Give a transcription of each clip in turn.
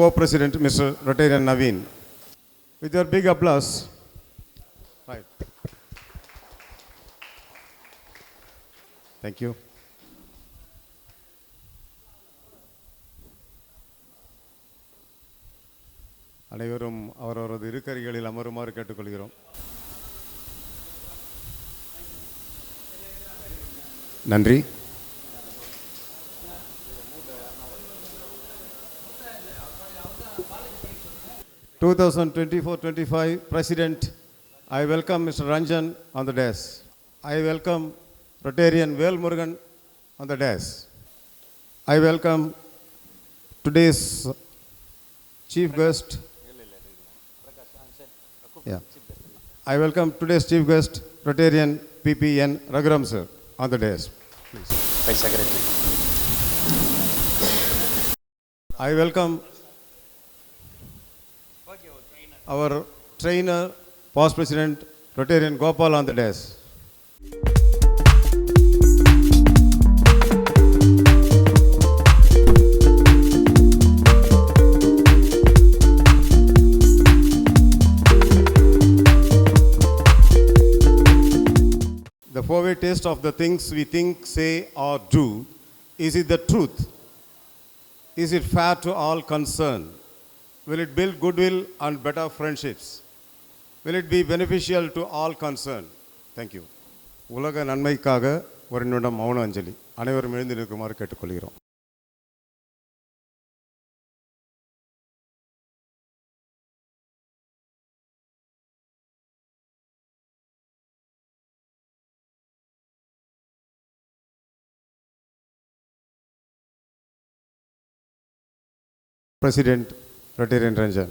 co-president, Mr. Rotarian Naveen. With your big applause. Right. Thank you. அனைவரும் அவரவரது இருக்கைகளில் அமருமாறு கேட்டுக்கொள்கிறோம். நன்றி. Two 2024-25 President, I welcome Mr. Ranjan on the dais. I welcome Rotarian Vel Murugan on the dais. I welcome today's chief guest. I welcome today's chief guest, Rotarian PPN Raghuram sir, on the dais. Please. By Secretary. I welcome our trainer, past president, Rotarian Gopal on the dais. The four-way test of the things we think, say or do. Is it the truth? Is it fair to all concerned? Will it build goodwill and better friendships? Will it be beneficial to all concerned? Thank you. உலக நன்மைக்காக ஒரு நிமிடம் மௌன அஞ்சலி. அனைவரும் எழுந்து நிற்குமாறு கேட்டுக்கொள்கிறோம். President Rotarian Ranjan,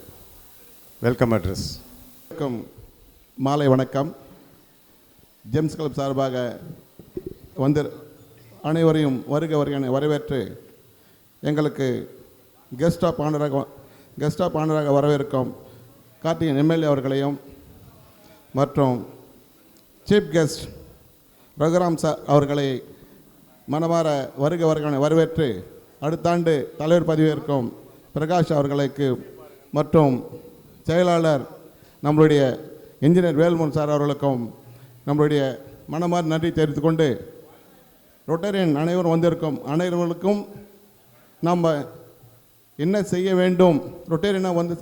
welcome address. மாலை வணக்கம். ஜெம்ஸ் கிளப் சார்பாக வந்து அனைவரையும் வருக வருக வரவேற்று எங்களுக்கு கெஸ்ட் ஆஃப் ஆனராக வரவேற்கும் கார்த்திகேயன் எம்எல்ஏ அவர்களையும் மற்றும் சீஃப் கெஸ்ட் ரகுராம் சார் அவர்களை மனமார வருக வருக வரவேற்று அடுத்த ஆண்டு தலைவர் பதவியேற்கும் பிரகாஷ் அவர்களுக்கு மற்றும் செயலாளர் நம்மளுடைய இன்ஜினியர் வேல்முருகன் சார் அவர்களுக்கும் நம்மளுடைய மனமார் நன்றி தெரிவித்து கொண்டு ரொட்டேரியன் அனைவரும் வந்திருக்கும் அனைவர்களுக்கும் நம்ம என்ன செய்ய வேண்டும் ரொட்டேரியனாக வந்து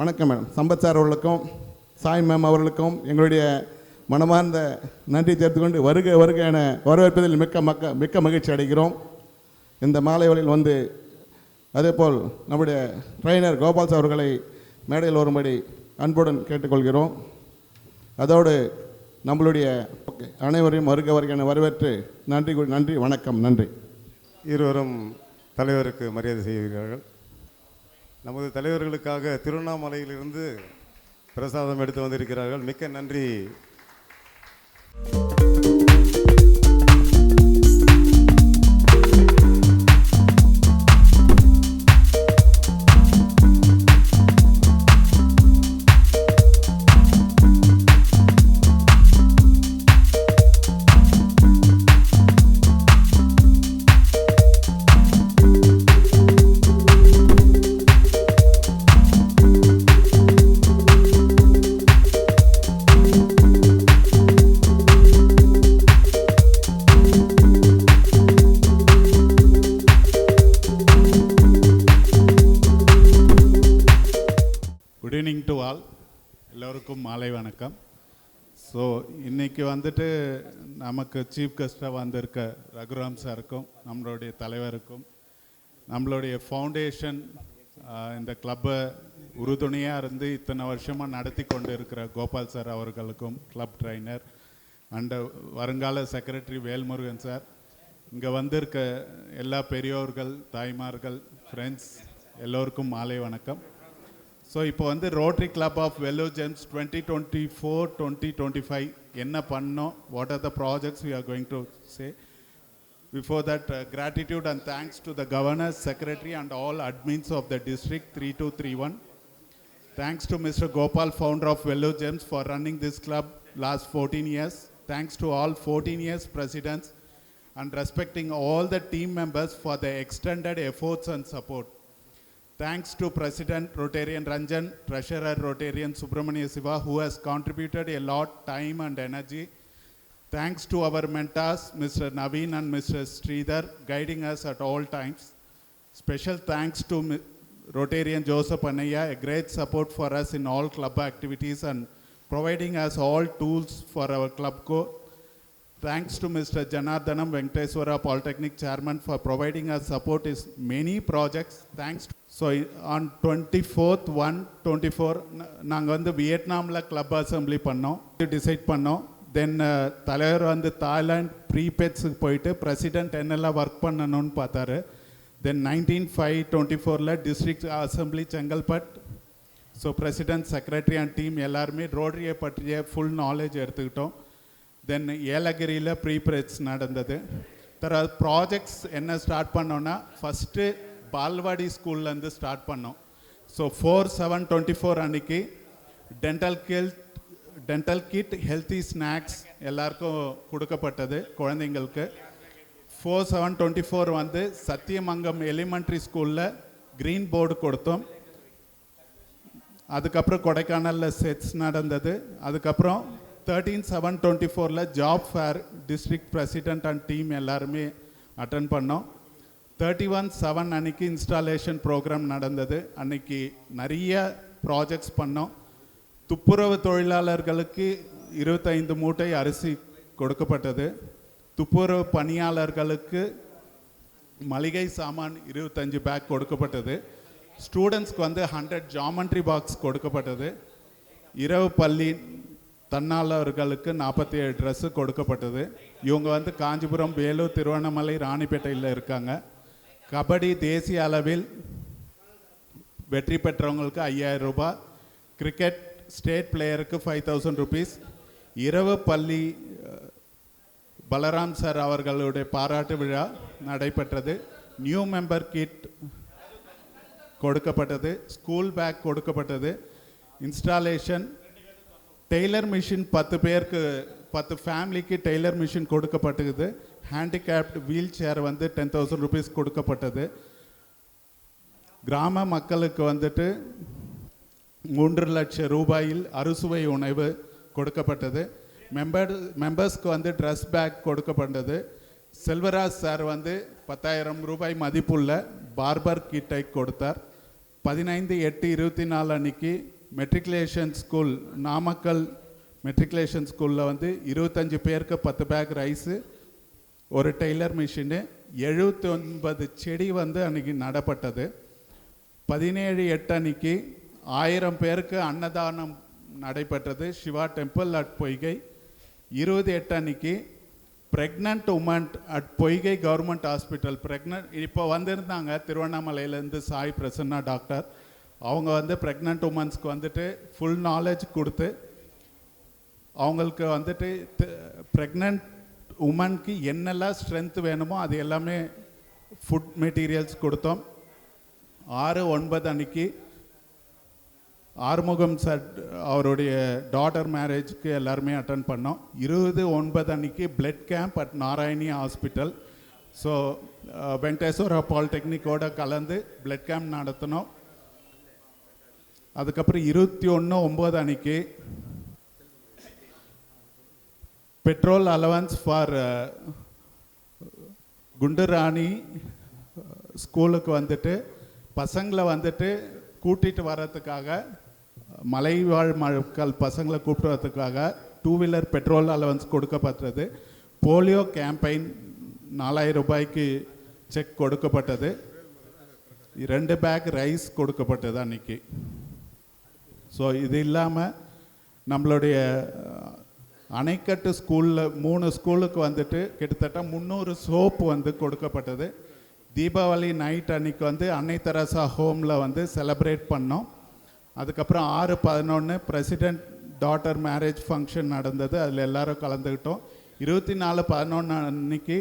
வணக்கம் மேடம் சம்பத் சார் அவர்களுக்கும் சாய் மேம் அவர்களுக்கும் எங்களுடைய மனமார்ந்த நன்றி தெரிவித்து கொண்டு வருக வருக என வரவேற்பதில் மிக்க மகிழ்ச்சி அடைகிறோம். இந்த மாலை வேளையில் வந்து அதேபோல் நம்முடைய ட்ரைனர் கோபால் சார் அவர்களை மேடையில் வரும்படி அன்புடன் கேட்டுக்கொள்கிறோம். அதோடு நம்மளுடைய அனைவரையும் வருக வருக என வரவேற்று நன்றி வணக்கம். நன்றி. இருவரும் தலைவருக்கு மரியாதை செய்கிறார்கள். நமது தலைவர்களுக்காக திருவண்ணாமலையிலிருந்து பிரசாதம் எடுத்து வந்திருக்கிறார்கள். மிக்க நன்றி. Good evening to all. எல்லோருக்கும் மாலை வணக்கம். ஸோ இன்றைக்கி வந்துட்டு நமக்கு சீஃப் கெஸ்ட்டாக வந்திருக்க ரகுராம் சாருக்கும் நம்மளுடைய தலைவருக்கும் நம்மளுடைய ஃபவுண்டேஷன் இந்த கிளப்பை உறுதுணையாக இருந்து இத்தனை வருஷமாக நடத்தி கொண்டு இருக்கிற கோபால் சார் அவர்களுக்கும் கிளப் ட்ரைனர் அண்ட் வருங்கால செக்ரட்டரி வேல்முருகன் சார், இங்கே வந்திருக்க எல்லா பெரியோர்கள், தாய்மார்கள், ஃப்ரெண்ட்ஸ் எல்லோருக்கும் மாலை வணக்கம். ஸோ இப்போ வந்து Rotary club of Vellore Gems 2024-2025 என்ன பண்ணோம், what are the projects we are going to say. Before that, gratitude and thanks to the Governor, Secretary and all admins of the District 3231. Thanks to Mr. Gopal, founder of Velour Gems, for running this club last 14 years. Thanks to all 14 years presidents and respecting all the team members for their extended efforts and support. Thanks to President Rotarian Ranjan, Treasurer Rotarian Subramania Siva, who has contributed a lot time and energy. Thanks to our mentors, Mr. Naveen and Mr. Sridhar, guiding us at all times. Special thanks to Rotarian Joseph Anaya, a great support for us in all club activities and providing us all tools for our club co. Thanks to Mr. Janardhanam Venkateswara, Polytechnic Chairman, for providing us support in many projects. Thanks. So on 24th 1/24 நாங்கள் வந்து வியட்நாமில் club assembly பண்ணோம், decide பண்ணோம். தென் தலைவர் வந்து Thailand ப்ரீபெட்ஸுக்கு போயிட்டு president என்னெல்லாம் work பண்ணணும்னு பார்த்தாரு. தென் 19/5/24 district assembly Chengalpattu. So president, secretary and team எல்லாருமே ரோட்டரியை பற்றிய ஃபுல் நாலேஜ் எடுத்துக்கிட்டோம். தென் ஏலகிரியில் ப்ரீப்ரெட்ஸ் நடந்தது. தர ப்ராஜெக்ட்ஸ் என்ன ஸ்டார்ட் பண்ணோன்னா, ஃபஸ்ட்டு பால்வாடி ஸ்கூல்லேருந்து ஸ்டார்ட் பண்ணோம். ஸோ 4/7/24 அன்றைக்கி டென்டல் கிட் ஹெல்த்தி ஸ்நாக்ஸ் எல்லாருக்கும் கொடுக்கப்பட்டது குழந்தைங்களுக்கு. 4/7/24 வந்து சத்தியமங்கம் எலிமெண்ட்ரி ஸ்கூலில் க்ரீன் போர்டு கொடுத்தோம். அதுக்கப்புறம் கொடைக்கானலில் செட்ஸ் நடந்தது. அதுக்கப்புறம் 13/7/24 job fair district president and team எல்லாருமே அட்டன் பண்ணோம். 31/7 அன்னைக்கு இன்ஸ்டாலேஷன் ப்ரோக்ராம் நடந்தது. அன்னைக்கு நிறைய ப்ராஜெக்ட்ஸ் பண்ணோம். துப்புரவு தொழிலாளர்களுக்கு 25 மூட்டை அரிசி கொடுக்கப்பட்டது. துப்புரவு பணியாளர்களுக்கு மளிகை சாமான் 25 பேக் கொடுக்கப்பட்டது. ஸ்டூடெண்ட்ஸ்க்கு வந்து 100 ஜாமெண்ட்ரி பாக்ஸ் கொடுக்கப்பட்டது. இரவு பள்ளி தன்னாளர்களுக்கு 47 ட்ரெஸ்ஸு கொடுக்கப்பட்டது. இவங்க வந்து காஞ்சிபுரம், வேலூர், திருவண்ணாமலை, ராணிப்பேட்டையில் இருக்காங்க. கபடி தேசிய அளவில் வெற்றி பெற்றவங்களுக்கு 5000 ரூபாய், கிரிக்கெட் ஸ்டேட் பிளேயருக்கு 5000 ருபீஸ். இரவு பள்ளி பலராம் சார் அவர்களுடைய பாராட்டு விழா நடைபெற்றது. நியூ மெம்பர் கிட் கொடுக்கப்பட்டது. ஸ்கூல் பேக் கொடுக்கப்பட்டது. இன்ஸ்டாலேஷன் டெய்லர் மிஷின் 10 பேருக்கு 10 ஃபேமிலிக்கு டெய்லர் மிஷின் கொடுக்கப்பட்டது. ஹேண்டிகேப்டு வீல் சேர் வந்து 10,000 ருபீஸ் கொடுக்கப்பட்டது. கிராம மக்களுக்கு வந்துட்டு 3 லட்சம் ரூபாயில் அறுசுவை உணவு கொடுக்கப்பட்டது. மெம்பர்ஸ்க்கு வந்து ட்ரெஸ் பேக் கொடுக்கப்பட்டது. செல்வராஜ் சார் வந்து 10,000 ரூபாய் மதிப்புள்ள பார்பர் கிட்டை கொடுத்தார். 15/8/24 அன்னைக்கு மெட்ரிகுலேஷன் ஸ்கூல், நாமக்கல் மெட்ரிகுலேஷன் ஸ்கூலில் வந்து 25 பேருக்கு 10 பேக் ரைஸு, ஒரு டெய்லர் மிஷினு, 79 செடி வந்து அன்றைக்கி நடப்பட்டது. 17/8 அன்னைக்கு 1000 பேருக்கு அன்னதானம் நடைபெற்றது சிவா டெம்பிள் அட் பொய்கை. 20/8 அன்னைக்கு pregnant women at Poigai government hospital. இப்போ வந்திருந்தாங்க திருவண்ணாமலையிலேருந்து சாய் பிரசன்னா டாக்டர். அவங்க வந்து ப்ரெக்னென்ட் உமன்ஸ்க்கு வந்துட்டு ஃபுல் நாலேஜ் கொடுத்து அவங்களுக்கு வந்துட்டு ப்ரெக்னென்ட் உமனுக்கு என்னெல்லாம் ஸ்ட்ரென்த் வேணுமோ அது எல்லாமே ஃபுட் மெட்டீரியல்ஸ் கொடுத்தோம். 6/9 அன்னைக்கு ஆறுமுகம் சார் அவருடைய டாட்டர் மேரேஜ்க்கு எல்லாருமே அட்டன் பண்ணோம். 20/9 அன்னைக்கு blood camp at Narayani hospital. So Venkateswara பாலிடெக்னிக்கோட கலந்து பிளட் கேம்ப் நடத்தினோம். அதுக்கப்புறம் 21/9 அன்னைக்கு பெட்ரோல் அலவன்ஸ் ஃபார் குண்டுராணி ஸ்கூலுக்கு வந்துட்டு பசங்களை வந்துட்டு கூட்டிகிட்டு வர்றதுக்காக, மலைவாழ் மக்கள் பசங்களை கூப்பிட்டு வரதுக்காக 2 வீலர் பெட்ரோல் அலவன்ஸ் கொடுக்கப்பட்டது. போலியோ கேம்பெயின் 4000 ரூபாய்க்கு செக் கொடுக்கப்பட்டது. 2 பேக் ரைஸ் கொடுக்கப்பட்டது அன்னைக்கு. ஸோ இது இல்லாமல் நம்மளுடைய அணைக்கட்டு ஸ்கூலில் 3 ஸ்கூலுக்கு வந்துட்டு கிட்டத்தட்ட 300 சோப்பு வந்து கொடுக்கப்பட்டது. தீபாவளி நைட் அன்னைக்கு வந்து அன்னை தெரசா ஹோமில் வந்து செலப்ரேட் பண்ணோம். அதுக்கப்புறம் 6/11 பிரசிடென்ட் டாட்டர் மேரேஜ் ஃபங்க்ஷன் நடந்தது. அதில் எல்லாரும் கலந்துக்கிட்டோம். 24/11 அன்னைக்கு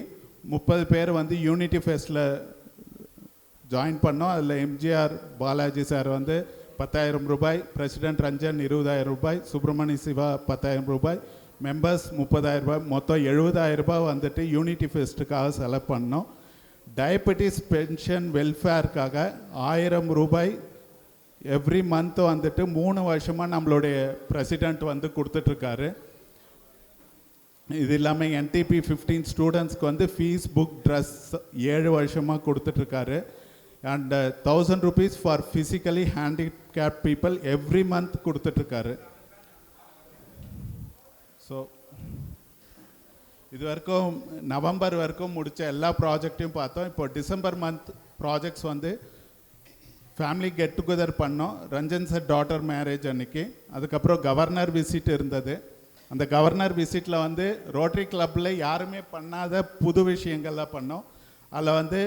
30 பேர் வந்து யூனிட்டி ஃபெஸ்ட்டில் ஜாயின் பண்ணோம். அதில் எம்ஜிஆர் பாலாஜி சார் வந்து 10,000 ரூபாய், பிரசிடென்ட் ரஞ்சன் 20,000 ரூபாய், சுப்பிரமணிய சிவா 10,000 ரூபாய், மெம்பர்ஸ் 30,000 ரூபாய், மொத்தம் 70,000 ரூபாய் வந்துட்டு யூனிட்டி ஃபெஸ்ட்டுக்காக செலக்ட் பண்ணோம். டயபெட்டிஸ் பென்ஷன் வெல்ஃபேருக்காக 1000 ரூபாய் எவ்ரி மந்த் வந்துட்டு 3 வருஷமாக நம்மளுடைய பிரசிடெண்ட் வந்து கொடுத்துட்ருக்காரு. இது இல்லாமல் NTP 15 ஸ்டூடெண்ட்ஸ்க்கு வந்து ஃபீஸ் புக் ட்ரெஸ் 7 வருஷமாக கொடுத்துட்ருக்காரு. And 1000 rupees for physically handicap people every month கொடுத்துட்ருக்காரு. ஸோ இது வரைக்கும் நவம்பர் வரைக்கும் முடித்த எல்லா ப்ராஜெக்டையும் பார்த்தோம். இப்போ டிசம்பர் மந்த் ப்ராஜெக்ட்ஸ் வந்து ஃபேமிலி கெட் டுகெதர் பண்ணோம் ரஞ்சன் சார் டாட்டர் மேரேஜ் அன்னைக்கு. அதுக்கப்புறம் கவர்னர் விசிட் இருந்தது. அந்த கவர்னர் விசிட்டில் வந்து ரோட்டரி கிளப்பில் யாருமே பண்ணாத புது விஷயங்கள்லாம் பண்ணோம். அதில் வந்து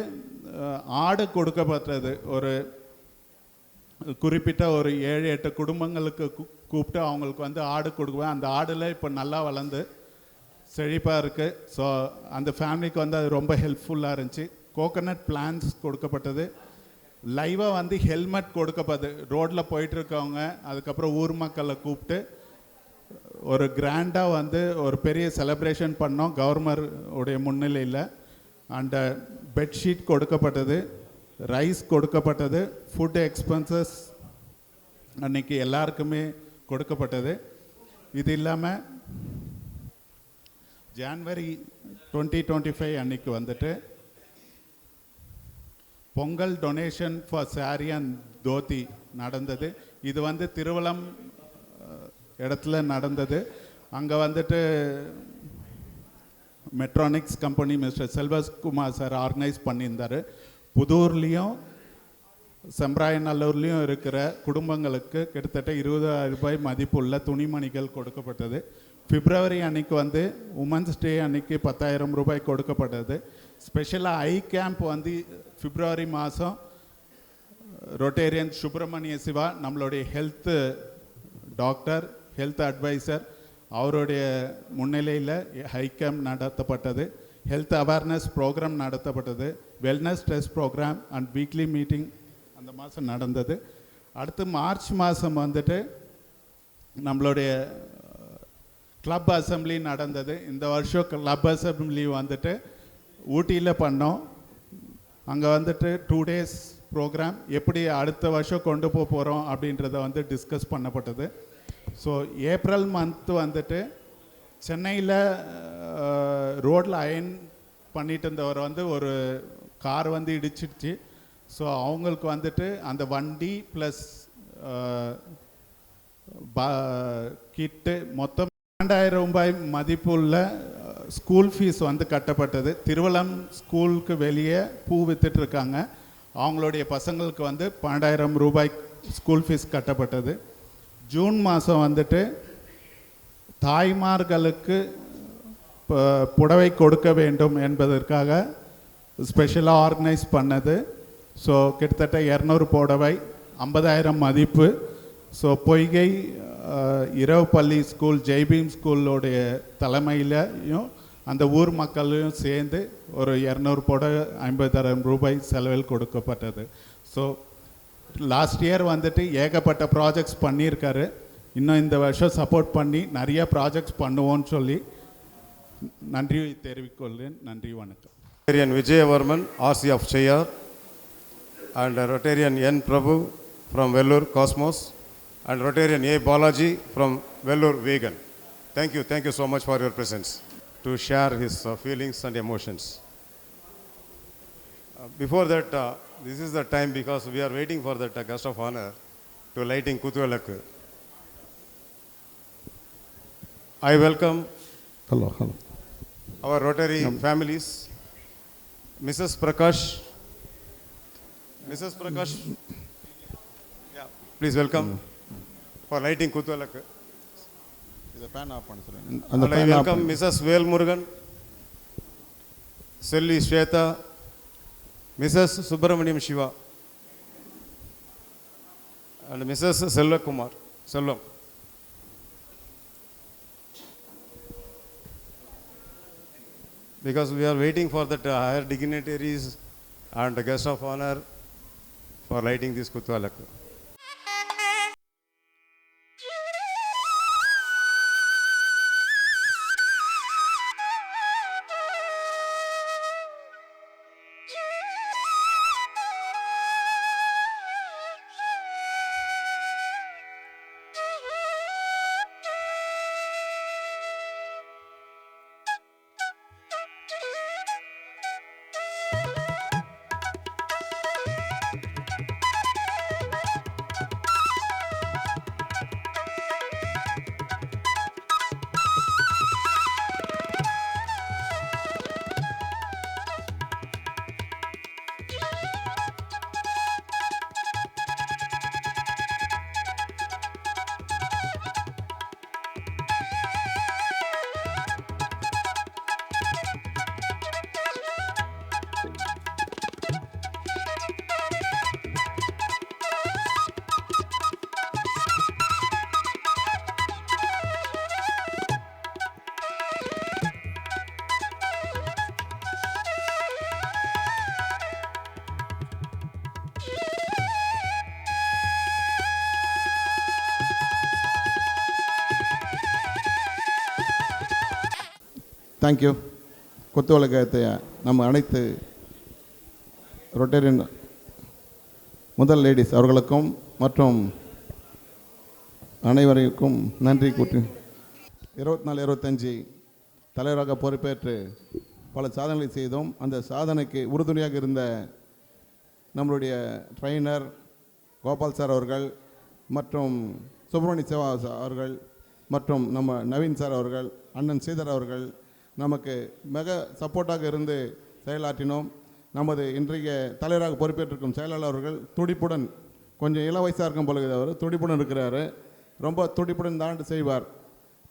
ஆடு கொடுக்கப்பட்டது. ஒரு குறிப்பிட்ட ஒரு 7-8 குடும்பங்களுக்கு கூப்பிட்டு அவங்களுக்கு வந்து ஆடு கொடுக்குவேன். அந்த ஆடில் இப்போ நல்லா வளர்ந்து செழிப்பாக இருக்குது. ஸோ அந்த ஃபேமிலிக்கு வந்து அது ரொம்ப ஹெல்ப்ஃபுல்லாக இருந்துச்சு. கோகனட் பிளான்ஸ் கொடுக்கப்பட்டது. லைவாக வந்து ஹெல்மெட் கொடுக்கப்பட்டது. ரோட்டில் போயிட்டுருக்கவங்க அதுக்கப்புறம் ஊர் மக்களை கூப்பிட்டு ஒரு கிராண்டாக வந்து ஒரு பெரிய செலிப்ரேஷன் பண்ணோம் கவர்னர் உடைய முன்னிலையில். அண்ட் பெட்ஷீட் கொடுக்கப்பட்டது, ரைஸ் கொடுக்கப்பட்டது, ஃபுட் எக்ஸ்பென்சஸ் அன்றைக்கி எல்லாருக்குமே கொடுக்கப்பட்டது. இது இல்லாமல் ஜான்வரி 2025 அன்றைக்கி வந்துட்டு Pongal donation for sari and dhoti நடந்தது. இது வந்து திருவலம் இடத்துல நடந்தது. அங்கே வந்துட்டு Metronics company mister Selvakumar sir organise பண்ணியிருந்தார். புதூர்லேயும் செம்ராயநல்லூர்லேயும் இருக்கிற குடும்பங்களுக்கு கிட்டத்தட்ட 20,000 ரூபாய் மதிப்புள்ள துணிமணிகள் கொடுக்கப்பட்டது. பிப்ரவரி அன்னைக்கு வந்து உமன்ஸ் டே அன்னைக்கு 10,000 ரூபாய் கொடுக்கப்பட்டது. ஸ்பெஷலாக ஐ கேம்ப் வந்து பிப்ரவரி மாதம் ரொட்டேரியன் சுப்பிரமணிய சிவா நம்மளுடைய ஹெல்த்து டாக்டர் ஹெல்த் அட்வைசர் அவருடைய முன்னிலையில் ஹை கேம்ப் நடத்தப்பட்டது. ஹெல்த் அவேர்னஸ் ப்ரோக்ராம் நடத்தப்பட்டது. Wellness test programme and weekly meeting அந்த மாதம் நடந்தது. அடுத்து மார்ச் மாதம் வந்துட்டு நம்மளுடைய கிளப் அசம்பிளி நடந்தது. இந்த வருஷம் கிளப் அசம்பிளி வந்துட்டு ஊட்டியில் பண்ணோம். அங்கே வந்துட்டு 2 days ப்ரோக்ராம் எப்படி அடுத்த வருஷம் கொண்டு போக போகிறோம் அப்படின்றத வந்து டிஸ்கஸ் பண்ணப்பட்டது. ஸோ ஏப்ரல் மந்த்து வந்துட்டு சென்னையில் ரோட்டில் அயன் பண்ணிட்டு இருந்தவர் வந்து ஒரு கார் வந்து இடிச்சிடுச்சு. ஸோ அவங்களுக்கு வந்துட்டு அந்த வண்டி ப்ளஸ் கிட்டு மொத்தம் 2,000 ரூபாய் மதிப்புள்ள ஸ்கூல் ஃபீஸ் வந்து கட்டப்பட்டது. திருவலம் ஸ்கூலுக்கு வெளியே பூ விற்றுட்ருக்காங்க. அவங்களுடைய பசங்களுக்கு வந்து 12,000 ரூபாய் ஸ்கூல் ஃபீஸ் கட்டப்பட்டது. ஜூன் மாதம் வந்துட்டு தாய்மார்களுக்கு புடவை கொடுக்க வேண்டும் என்பதற்காக ஸ்பெஷலாக ஆர்கனைஸ் பண்ணது. ஸோ கிட்டத்தட்ட 200 புடவை 50,000 மதிப்பு. ஸோ பொய்கை இரவு பள்ளி ஸ்கூல் ஜெய்பீம் ஸ்கூலோடைய தலைமையிலையும் அந்த ஊர் மக்களையும் சேர்ந்து ஒரு 200 புடவை 50,000 ரூபாய் செலவில் கொடுக்கப்பட்டது. ஸோ லாஸ்ட் இயர் வந்துட்டு ஏகப்பட்ட ப்ராஜெக்ட்ஸ் பண்ணியிருக்காரு. இன்னும் இந்த வருஷம் சப்போர்ட் பண்ணி நிறைய ப்ராஜெக்ட்ஸ் பண்ணுவோன்னு சொல்லி நன்றி தெரிவிக்கொள்கிறேன். நன்றி, வணக்கம். Rotarian Vijayavarman, RC of Cheyar, and Rotarian N. Prabhu from Vellore Cosmos, and Rotarian A. Balaji from Vellore Vegan. Thank you so much for your presence to share his feelings and emotions. Before that, this is the time because we are waiting for that guest of honor to lighting Kuthuvalakku. I welcome hello our Rotary families. Mrs. Prakash, yeah, please welcome for lighting Kuthuvalakku. இதை fan of பண்ண சொல்லுங்க. And I welcome Mrs. Velmurugan, Selli Shweta, Mrs. Subramaniam Shiva, and Mrs. Selvam. Because we are waiting for that higher dignitaries and the guest of honor for lighting this Kuthuvalakku. Thank you. குத்துவிளக்கத்தை நம்ம அனைத்து Rotarian முதல் ladies அவர்களுக்கும் மற்றும் அனைவருக்கும் நன்றி கூட்டி 24-25 தலைவராக பொறுப்பேற்று பல சாதனைகளை செய்தோம். அந்த சாதனைக்கு உறுதுணையாக இருந்த நம்மளுடைய ட்ரைனர் கோபால் சார் அவர்கள் மற்றும் சுப்பிரமணிய சிவா அவர்கள் மற்றும் நம்ம நவீன் சார் அவர்கள், அண்ணன் ஸ்ரீதர் அவர்கள் நமக்கு மிக சப்போர்ட்டாக இருந்து செயலாற்றினோம். நமது இன்றைய தலைவராக பொறுப்பேற்றிருக்கும் செயலாளர் அவர்கள் துடிப்புடன், கொஞ்சம் இள வயசாக இருக்கும் பொழுது அவர் துடிப்புடன் இருக்கிறாரு. ரொம்ப துடிப்புடன் இந்த ஆண்டு செய்வார்.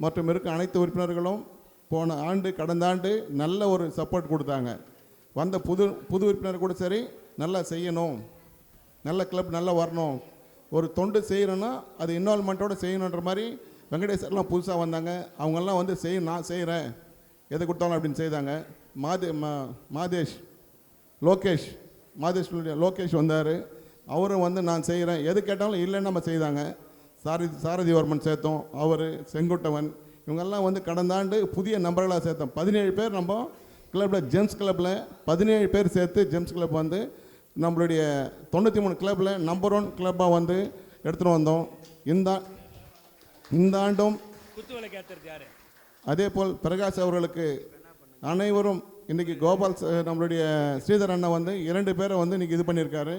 மற்றும் இருக்க அனைத்து உறுப்பினர்களும் போன ஆண்டு கடந்த ஆண்டு நல்ல ஒரு சப்போர்ட் கொடுத்தாங்க. வந்த புது உறுப்பினர் கூட சரி, நல்லா செய்யணும், நல்ல கிளப் நல்லா வரணும், ஒரு தொண்டு செய்கிறோன்னா அது இன்வால்மெண்ட்டோடு செய்யணுன்ற மாதிரி வெங்கடேஸ்வரெலாம் புதுசாக வந்தாங்க. அவங்கெல்லாம் வந்து நான் செய்கிறேன், எதை கொடுத்தாலும் அப்படின்னு செய்தாங்க. லோகேஷ் வந்தார். அவரும் வந்து நான் செய்கிறேன், எது கேட்டாலும் இல்லைன்னு நம்ம செய்தாங்க. சாரதிவர்மன் சேர்த்தோம், அவர் செங்குட்டவன், இவங்கெல்லாம் வந்து கடந்த ஆண்டு புதிய நம்பர்களாக சேர்த்தோம். 17 பேர் நம்ம கிளப்பில், ஜெம்ஸ் கிளப்பில் 17 பேர் சேர்த்து ஜெம்ஸ் கிளப் வந்து நம்மளுடைய 93 கிளப்பில் நம்பர் 1 கிளப்பாக வந்து எடுத்துகிட்டு வந்தோம். இந்த ஆண்டும் அதே போல் பிரகாஷ் அவர்களுக்கு அனைவரும் இன்றைக்கி கோபால் நம்மளுடைய ஸ்ரீதர் அண்ணா வந்து 2 பேரை வந்து இன்றைக்கி இது பண்ணியிருக்காரு.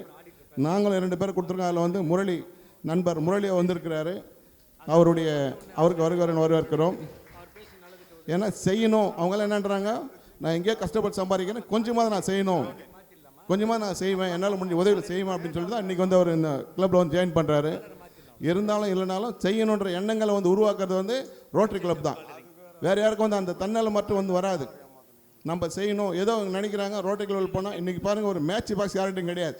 நாங்களும் 2 பேரை கொடுத்துருக்கோம். அதில் வந்து நண்பர் முரளி வந்திருக்கிறாரு. அவருக்கு வரவேற்கிறோம். ஏன்னா செய்யணும், அவங்களாம் என்னன்றாங்க, நான் எங்கேயோ கஷ்டப்பட்டு சம்பாதிக்கிறேன், கொஞ்சமாக நான் செய்யணும், கொஞ்சமாக நான் செய்வேன், என்னால் முடிஞ்ச உதவியில் செய்வேன் அப்படின்னு சொல்லிட்டு தான் இன்றைக்கி வந்து அவர் இந்த கிளப்பில் வந்து ஜாயின் பண்ணுறாரு. இருந்தாலும் இல்லைனாலும் செய்யணுன்ற எண்ணங்களை வந்து உருவாக்குறது வந்து ரோட்டரி கிளப் தான். வேறு யாருக்கும் வந்து அந்த தன்னால் மட்டும் வந்து வராது. நம்ம செய்யணும் ஏதோ நினைக்கிறாங்க. ரோட்டரி கிளப்பில் போனால் இன்றைக்கி பாருங்கள், ஒரு மேட்ச் பாக்ஸ் யார்கிட்டையும் கிடையாது.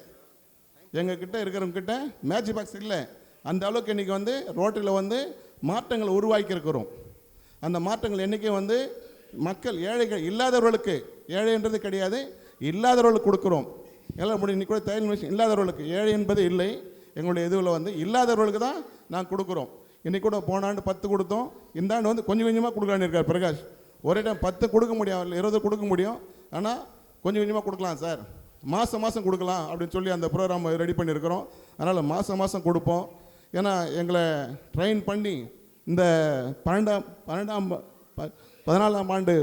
எங்ககிட்ட இருக்கிறவங்கிட்ட மேட்ச் பாக்ஸ் இல்லை. அந்த அளவுக்கு இன்றைக்கி வந்து ரோட்டில் வந்து மாற்றங்களை உருவாக்கியிருக்கிறோம். அந்த மாற்றங்கள் என்றைக்கே வந்து மக்கள் ஏழைகள் இல்லாதவர்களுக்கு, ஏழைன்றது கிடையாது, இல்லாதவர்களுக்கு கொடுக்குறோம். எல்லாம் முடியும். இன்றைக்கி கூட தையல் மிஷின் இல்லாதவர்களுக்கு, ஏழை என்பது இல்லை எங்களுடைய இதுவில் வந்து இல்லாதவர்களுக்கு தான் நாங்கள் கொடுக்குறோம். இன்றைக்கி கூட போன ஆண்டு 10 கொடுத்தோம். இந்த ஆண்டு வந்து கொஞ்சம் கொஞ்சமாக கொடுக்கலான்னு இருக்கார் பிரகாஷ். ஒரே டைம் 10 கொடுக்க முடியும், 20 கொடுக்க முடியும், ஆனால் கொஞ்சம் கொஞ்சமாக கொடுக்கலாம் சார், மாதம் கொடுக்கலாம் அப்படின்னு சொல்லி அந்த ப்ரோக்ராம் ரெடி பண்ணியிருக்கிறோம். அதனால் மாதம் கொடுப்போம். ஏன்னா எங்களை ட்ரெயின் பண்ணி இந்த 14ஆம் ஆண்டு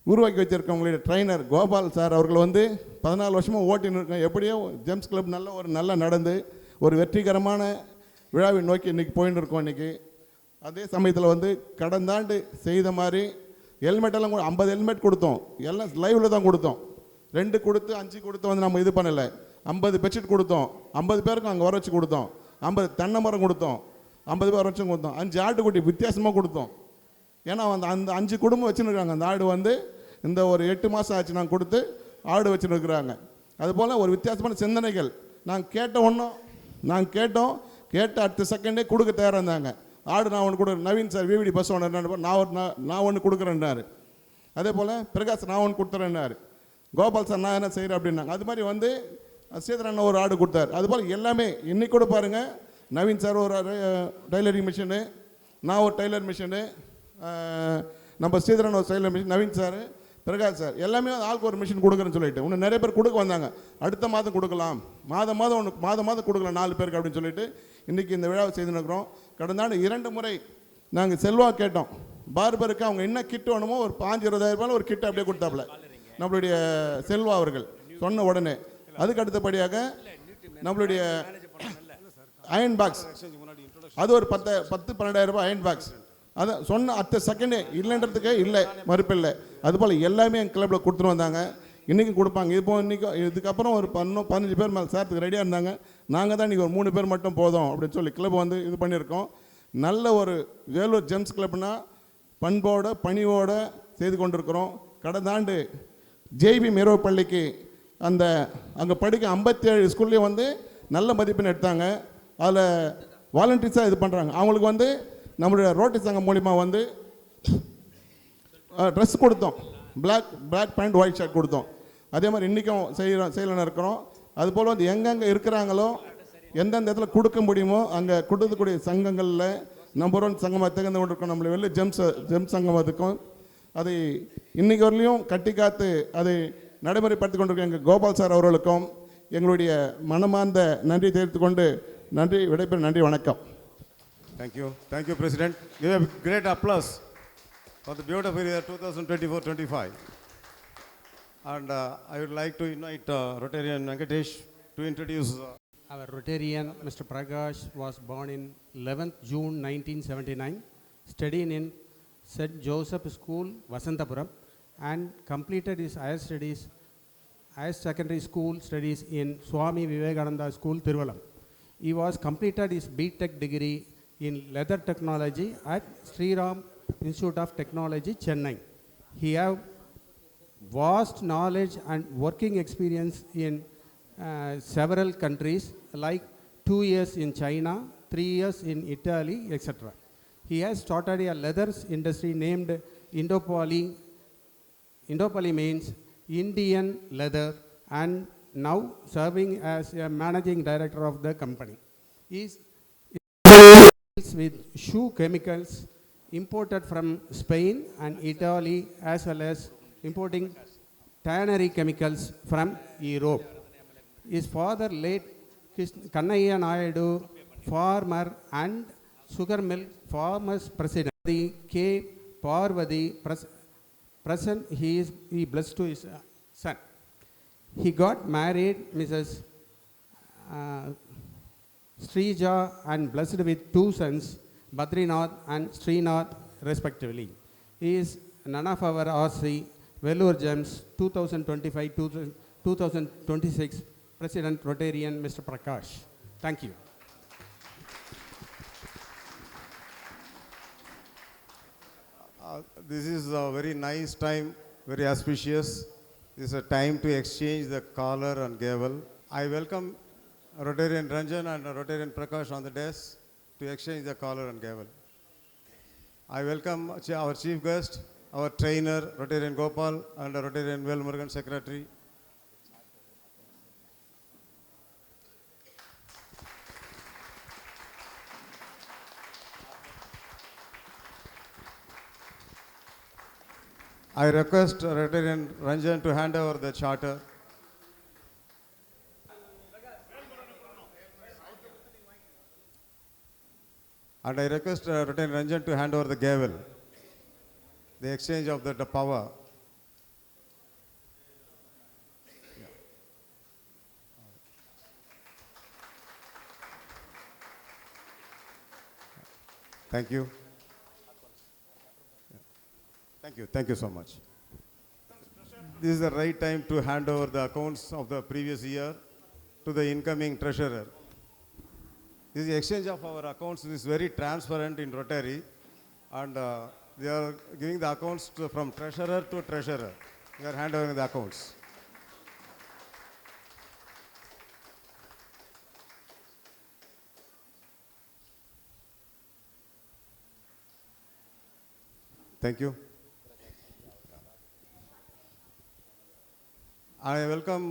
உருவாக்கி வச்சுருக்கவங்களுடைய ட்ரைனர் கோபால் சார் அவர்கள் வந்து 14 வருஷமாக ஓட்டின்னு இருக்கோம். எப்படியோ ஜெம்ஸ் கிளப் நல்லா நடந்து ஒரு வெற்றிகரமான விழாவை நோக்கி இன்றைக்கி போயின்னு இருக்கோம். இன்றைக்கி அதே சமயத்தில் வந்து கடந்த ஆண்டு செய்த மாதிரி ஹெல்மெட்டெல்லாம் 50 ஹெல்மெட் கொடுத்தோம். எல்லாம் லைவில் தான் கொடுத்தோம். 2 கொடுத்து 5 கொடுத்து வந்து நம்ம இது பண்ணலை. 50 பெட்ஷீட் கொடுத்தோம். 50 பேருக்கும் அங்கே வர வச்சு கொடுத்தோம். 50 தென்னை மரம் கொடுத்தோம். 50 பேர் வர வச்சு கொடுத்தோம். 5 ஆட்டுக்குட்டி வித்தியாசமாக கொடுத்தோம். ஏன்னா அந்த 5 குடும்பம் வச்சுருக்காங்க. அந்த ஆடு வந்து இந்த ஒரு 8 மாதம் ஆச்சு நாங்கள் கொடுத்து ஆடு வச்சுருக்குறாங்க. அதுபோல் ஒரு வித்தியாசமான சிந்தனைகள் நாங்கள் கேட்டோம். கேட்ட அடுத்த செகண்டே கொடுக்க தயாராக இருந்தாங்க. ஆடு நான் ஒன்று கொடுக்குறேன், நவீன் சார் விவிடி பஸ் ஓனர் நான் ஒன்று கொடுக்குறேன்னாரு. அதே போல் பிரகாஷ் நான் ஒன்று கொடுத்துறேன்னாரு. கோபால் சார் நான் என்ன செய்கிறேன் அப்படின்னாங்க. அது மாதிரி வந்து ஸ்ரீதர் அண்ணா ஒரு ஆடு கொடுத்தார். அதுபோல் எல்லாமே இன்றைக்கி கூட பாருங்கள், நவீன் சார் ஒரு டைலரிங் மிஷினு, நான் ஒரு டைலர் மிஷினு, நம்ம ஸ்ரீதர் அண்ணா ஒரு tailor machine, Naveen sir, Prakash sir எல்லாமே ஆளுக்கு ஒரு மிஷின் கொடுக்குறேன்னு சொல்லிட்டு இன்னும் நிறைய பேர் கொடுக்க வந்தாங்க. அடுத்த மாதம் கொடுக்கலாம், மாதம் கொடுக்கலாம் 4 பேருக்கு அப்படின்னு சொல்லிட்டு இன்றைக்கி இந்த விழாவை செய்துருக்கிறோம். கடந்த ஆண்டு 2 முறை நாங்கள் செல்வா கேட்டோம். பார்பருக்கு அவங்க என்ன கிட் வேணுமோ ஒரு 5,000-20,000 ரூபாயில் ஒரு கிட் அப்படியே கொடுத்தாப்புல நம்மளுடைய செல்வா அவர்கள் சொன்ன உடனே. அதுக்கு அடுத்தபடியாக நம்மளுடைய அயன் பாக்ஸ், அது ஒரு 10-12,000 ரூபாய் அயன் பாக்ஸ். அதை சொன்ன அடுத்த செகண்டே இல்லைன்றதுக்கே இல்லை, மறுப்பில்லை. அதுபோல் எல்லாமே எங்கள் கிளப்பில் கொடுத்துட்டு வந்தாங்க. இன்றைக்கும் கொடுப்பாங்க. இதுக்கப்புறம் ஒரு 15 பேர் மேலே சேர்த்துக்கு ரெடியாக இருந்தாங்க. நாங்கள் தான் இன்றைக்கி ஒரு 3 பேர் மட்டும் போதும் அப்படின்னு சொல்லி கிளப் வந்து இது பண்ணியிருக்கோம். நல்ல ஒரு வேலூர் ஜெம்ஸ் கிளப்னா பண்போட பணிவோடு செய்து கொண்டிருக்கிறோம். கடந்த ஆண்டு ஜேபி மேரோ பள்ளிக்கு அங்கே படிக்க 57 ஸ்கூல்லேயும் வந்து நல்ல மதிப்பெண் எடுத்தாங்க. அதில் வாலண்டியர்ஸாக இது பண்ணுறாங்க. அவங்களுக்கு வந்து நம்மளுடைய ரோட்டரி சங்கம் மூலிமா வந்து ட்ரெஸ் கொடுத்தோம். பிளாக் பேண்ட் ஒயிட் ஷர்ட் கொடுத்தோம். அதே மாதிரி இன்றைக்கும் செய்யலன்னு இருக்கிறோம். அதுபோல் வந்து எங்கெங்கே இருக்கிறாங்களோ எந்தெந்த இடத்துல கொடுக்க முடியுமோ அங்கே கொடுக்கக்கூடிய சங்கங்களில் நம்பர் 1 சங்கமாக திகழ்ந்து கொண்டிருக்கோம் நம்மளை வெளில ஜெம்ஸ் சங்கமத்துக்கும் அதை இன்னைக்கு வரலையும் கட்டி காத்து அதை நடைமுறைப்படுத்தி கொண்டிருக்க எங்கள் கோபால் சார் அவர்களுக்கும் எங்களுடைய மனமார்ந்த நன்றி தெரிவித்துக் கொண்டு நன்றி வணக்கம். Thank you, President. Give a great applause for the beautiful year 2024-25. And I would like to invite Rotarian Venkatesh to introduce. Our Rotarian, Mr. Prakash, was born in 11th June 1979, studying in St. Joseph School, Vasantapuram, and completed his higher secondary school studies in Swami Vivekananda School, Thiruvalam. He was completed his B.Tech degree in leather technology at Sri Ram Institute of Technology, Chennai. He have vast knowledge and working experience in several countries, like 2 years in China, 3 years in Italy, etc. He has started a leathers industry named Indopoly. Indopoly means Indian Leather, and now serving as a managing director of the company. He deals with shoe chemicals imported from Spain and Italy, as well as importing tannery chemicals from Europe. His father, late Kannaiya Naidu, farmer and sugar mill farmers president, the K. Parvati, present he blessed to his son. He got married, Mrs. Srija, and blessed with 2 sons, Badrinath and Srinath, respectively. He is none of our RC Vellore Gems 2025-2026 President Rotarian, Mr. Prakash. Thank you. This is a very nice time, very auspicious. This is a time to exchange the collar and gavel. I welcome Rotarian Ranjan and Rotarian Prakash on the desk to exchange the collar and gavel. I welcome our chief guest, our trainer, Rotarian Gopal, and Rotarian Velmurugan secretary. I request Rotarian Ranjan to hand over the charter. And I request Rotarian Ranjan to hand over the gavel, the exchange of the power. Thank you. Thank you so much. This is the right time to hand over the accounts of the previous year to the incoming treasurer. This exchange of our accounts is very transparent in Rotary, and they are giving the accounts from treasurer to treasurer. They are handing over the accounts. Thank you. I welcome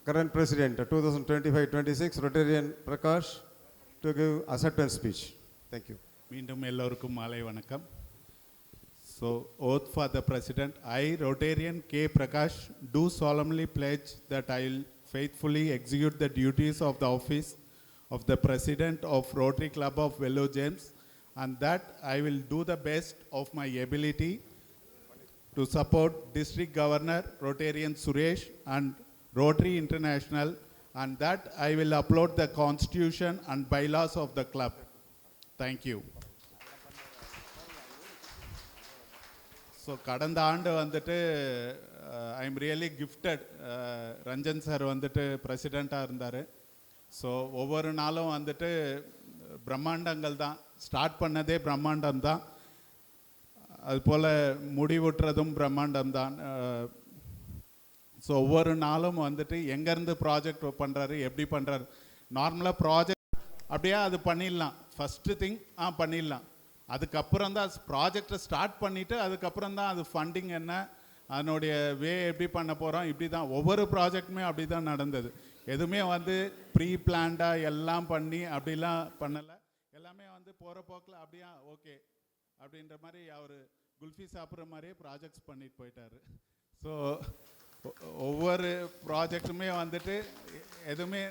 current president 2025-26 Rotarian Prakash to give acceptance speech. Thank you. மீண்டும் எல்லோருக்கும் மாலை வணக்கம். So, oath for the president. I, Rotarian K. Prakash, do solemnly pledge that I will faithfully execute the duties of the office of the president of Rotary Club of Vellore Gems, and that I will do the best of my ability to support District Governor Rotarian Suresh and Rotary International, and that I will upload the constitution and bylaws of the club. Thank you. So, கடந்த ஆண்டு வந்துட்டு I am really gifted. Ranjan sir வந்துட்டு பிரசிடெண்ட்டாக இருந்தார். So ஒவ்வொரு நாளும் வந்துட்டு பிரம்மாண்டங்கள் தான். Start பண்ணதே பிரம்மாண்டம் தான், அதுபோல் முடிவுட்டுறதும் பிரம்மாண்டம் தான். ஸோ ஒவ்வொரு நாளும் வந்துட்டு எங்கேருந்து ப்ராஜெக்ட் பண்ணுறாரு, எப்படி பண்ணுறாரு. நார்மலாக ப்ராஜெக்ட் அப்படியே அது பண்ணிடலாம், ஃபஸ்ட்டு திங் பண்ணிடலாம். அதுக்கப்புறம் தான் ப்ராஜெக்டை ஸ்டார்ட் பண்ணிவிட்டு அதுக்கப்புறம் தான் அது ஃபண்டிங் என்ன, அதனுடைய வே எப்படி பண்ண போகிறோம், இப்படி தான் ஒவ்வொரு ப்ராஜெக்ட்டுமே அப்படி தான் நடந்தது. எதுவுமே வந்து ப்ரீ பிளான்டாக எல்லாம் பண்ணி அப்படிலாம் பண்ணலை. எல்லாம் எல்லாமே வந்து போகிற போக்கில் அப்படியே ஓகே அப்படின்ற மாதிரி அவர் குல்ஃபி சாப்பிட்ற மாதிரியே ப்ராஜெக்ட்ஸ் பண்ணிட்டு போயிட்டார். ஸோ ஒவ்வொரு ப்ராஜெக்ட்டுமே வந்துட்டு எதுவுமே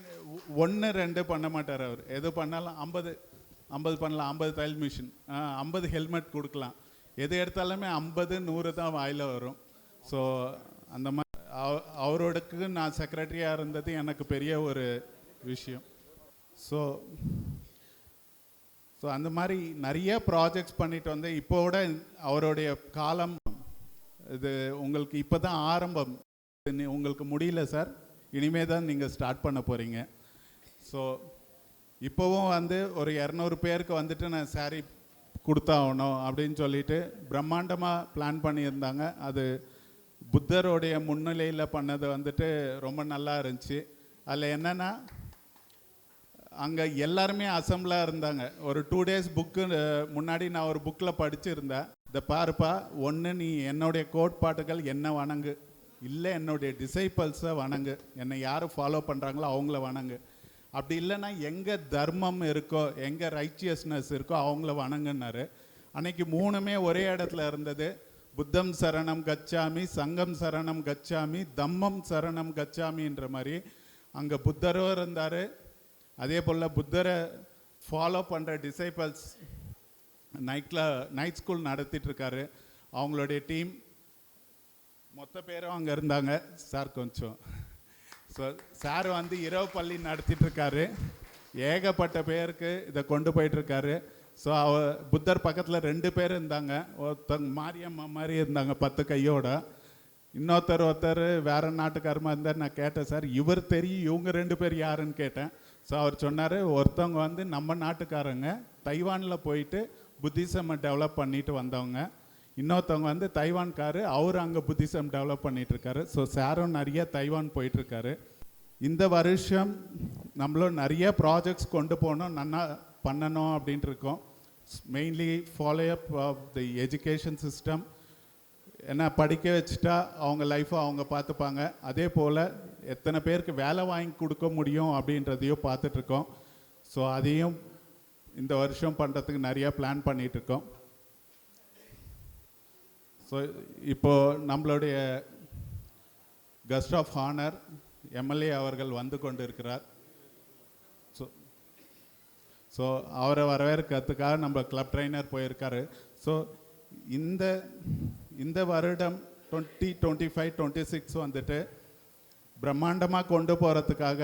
1-2 பண்ண மாட்டார் அவர். எது பண்ணாலும் 50 பண்ணலாம், 50 தையல் மிஷின், 50 ஹெல்மெட் கொடுக்கலாம், எது எடுத்தாலுமே 50-100 தான் வாயில் வரும். ஸோ அந்த மாதிரி அவரோடக்கு நான் செக்ரட்டரியாக இருந்தது எனக்கு பெரிய ஒரு விஷயம். ஸோ அந்த மாதிரி நிறைய ப்ராஜெக்ட்ஸ் பண்ணிட்டு வந்து இப்போட அவருடைய காலம் இது உங்களுக்கு இப்போ தான் ஆரம்பம், உங்களுக்கு முடியல சார், இனிமே தான் நீங்கள் ஸ்டார்ட் பண்ண போகிறீங்க. ஸோ இப்போவும் வந்து ஒரு 200 பேருக்கு வந்துட்டு நான் சாரி கொடுத்தாகணும் அப்படின்னு சொல்லிட்டு பிரம்மாண்டமாக பிளான் பண்ணியிருந்தாங்க. அது புத்தருடைய முன்னிலையில் பண்ணது வந்துட்டு ரொம்ப நல்லா இருந்துச்சு. அதில் என்னென்னா அங்கே எல்லாருமே அசம்பிளாக இருந்தாங்க. ஒரு 2 days புக்கு முன்னாடி நான் ஒரு புக்கில் படிச்சுருந்தேன். இந்த பாருப்பா, ஒன்று நீ என்னுடைய கோட்பாட்டுகள் என்ன வணங்கு, இல்லை என்னுடைய டிசைபிள்ஸை வணங்கு, என்னை யார் ஃபாலோ பண்ணுறாங்களோ அவங்கள வணங்கு, அப்படி இல்லைன்னா எங்கே தர்மம் இருக்கோ எங்கே ரைச்சியஸ்னஸ் இருக்கோ அவங்கள வணங்குன்னாரு. அன்னைக்கு 3மே ஒரே இடத்துல இருந்தது. புத்தம் சரணம் கச்சாமி, சங்கம் சரணம் கச்சாமி, தம்மம் சரணம் கச்சாமின்ற மாதிரி அங்கே புத்தரும் இருந்தார். அதே போல் புத்தரை ஃபாலோ பண்ணுற டிசைபிள்ஸ் நைட் ஸ்கூல் நடத்திட்டுருக்காரு. அவங்களுடைய டீம் மொத்த பேரும் அங்கே இருந்தாங்க. சார் கொஞ்சம் ஸோ சார் வந்து இரவு பள்ளி நடத்திட்டுருக்காரு. ஏகப்பட்ட பேருக்கு இதை கொண்டு போயிட்டுருக்காரு. ஸோ புத்தர் பக்கத்தில் 2 பேர் இருந்தாங்க. ஒருத்தங்க மாரியம்மா மாதிரி இருந்தாங்க 10 கையோட. ஒருத்தர் வேறு நாட்டுக்காரமாக இருந்தார். நான் கேட்டேன், சார் இவர் தெரியும், இவங்க 2 பேர் யாருன்னு கேட்டேன். ஸோ அவர் சொன்னார், ஒருத்தவங்க வந்து நம்ம நாட்டுக்காரங்க தைவானில் போயிட்டு புத்திசமை டெவலப் பண்ணிட்டு வந்தவங்க, இன்னொருத்தவங்க வந்து தைவான்காரு, அவர் அங்கே புத்திசம் டெவலப் பண்ணிகிட்ருக்காரு. ஸோ சாரும் நிறைய தைவான் போயிட்டுருக்காரு. இந்த வருஷம் நம்மளும் நிறைய ப்ராஜெக்ட்ஸ் கொண்டு போகணும், நல்லா பண்ணணும் அப்படின்ட்டு இருக்கோம். Mainly follow up of the education system. ஏன்னா படிக்க வச்சுட்டா அவங்க லைஃப்பை அவங்க பார்த்துப்பாங்க. அதே போல் எத்தனை பேருக்கு வேலை வாங்கி கொடுக்க முடியும் அப்படின்றதையும் பார்த்துட்ருக்கோம். ஸோ அதையும் இந்த வருஷம் பண்ணுறதுக்கு நிறையா பிளான் பண்ணிகிட்ருக்கோம். ஸோ இப்போது நம்மளுடைய கெஸ்ட் ஆஃப் ஹானர் எம்எல்ஏ அவர்கள் வந்து கொண்டு இருக்கிறார். ஸோ அவரை வரவேற்கிறதுக்காக நம்ம கிளப் ட்ரைனர் போயிருக்காரு. ஸோ இந்த வருடம் 2025-26 வந்துட்டு பிரம்மாண்டமாக கொண்டு போகிறதுக்காக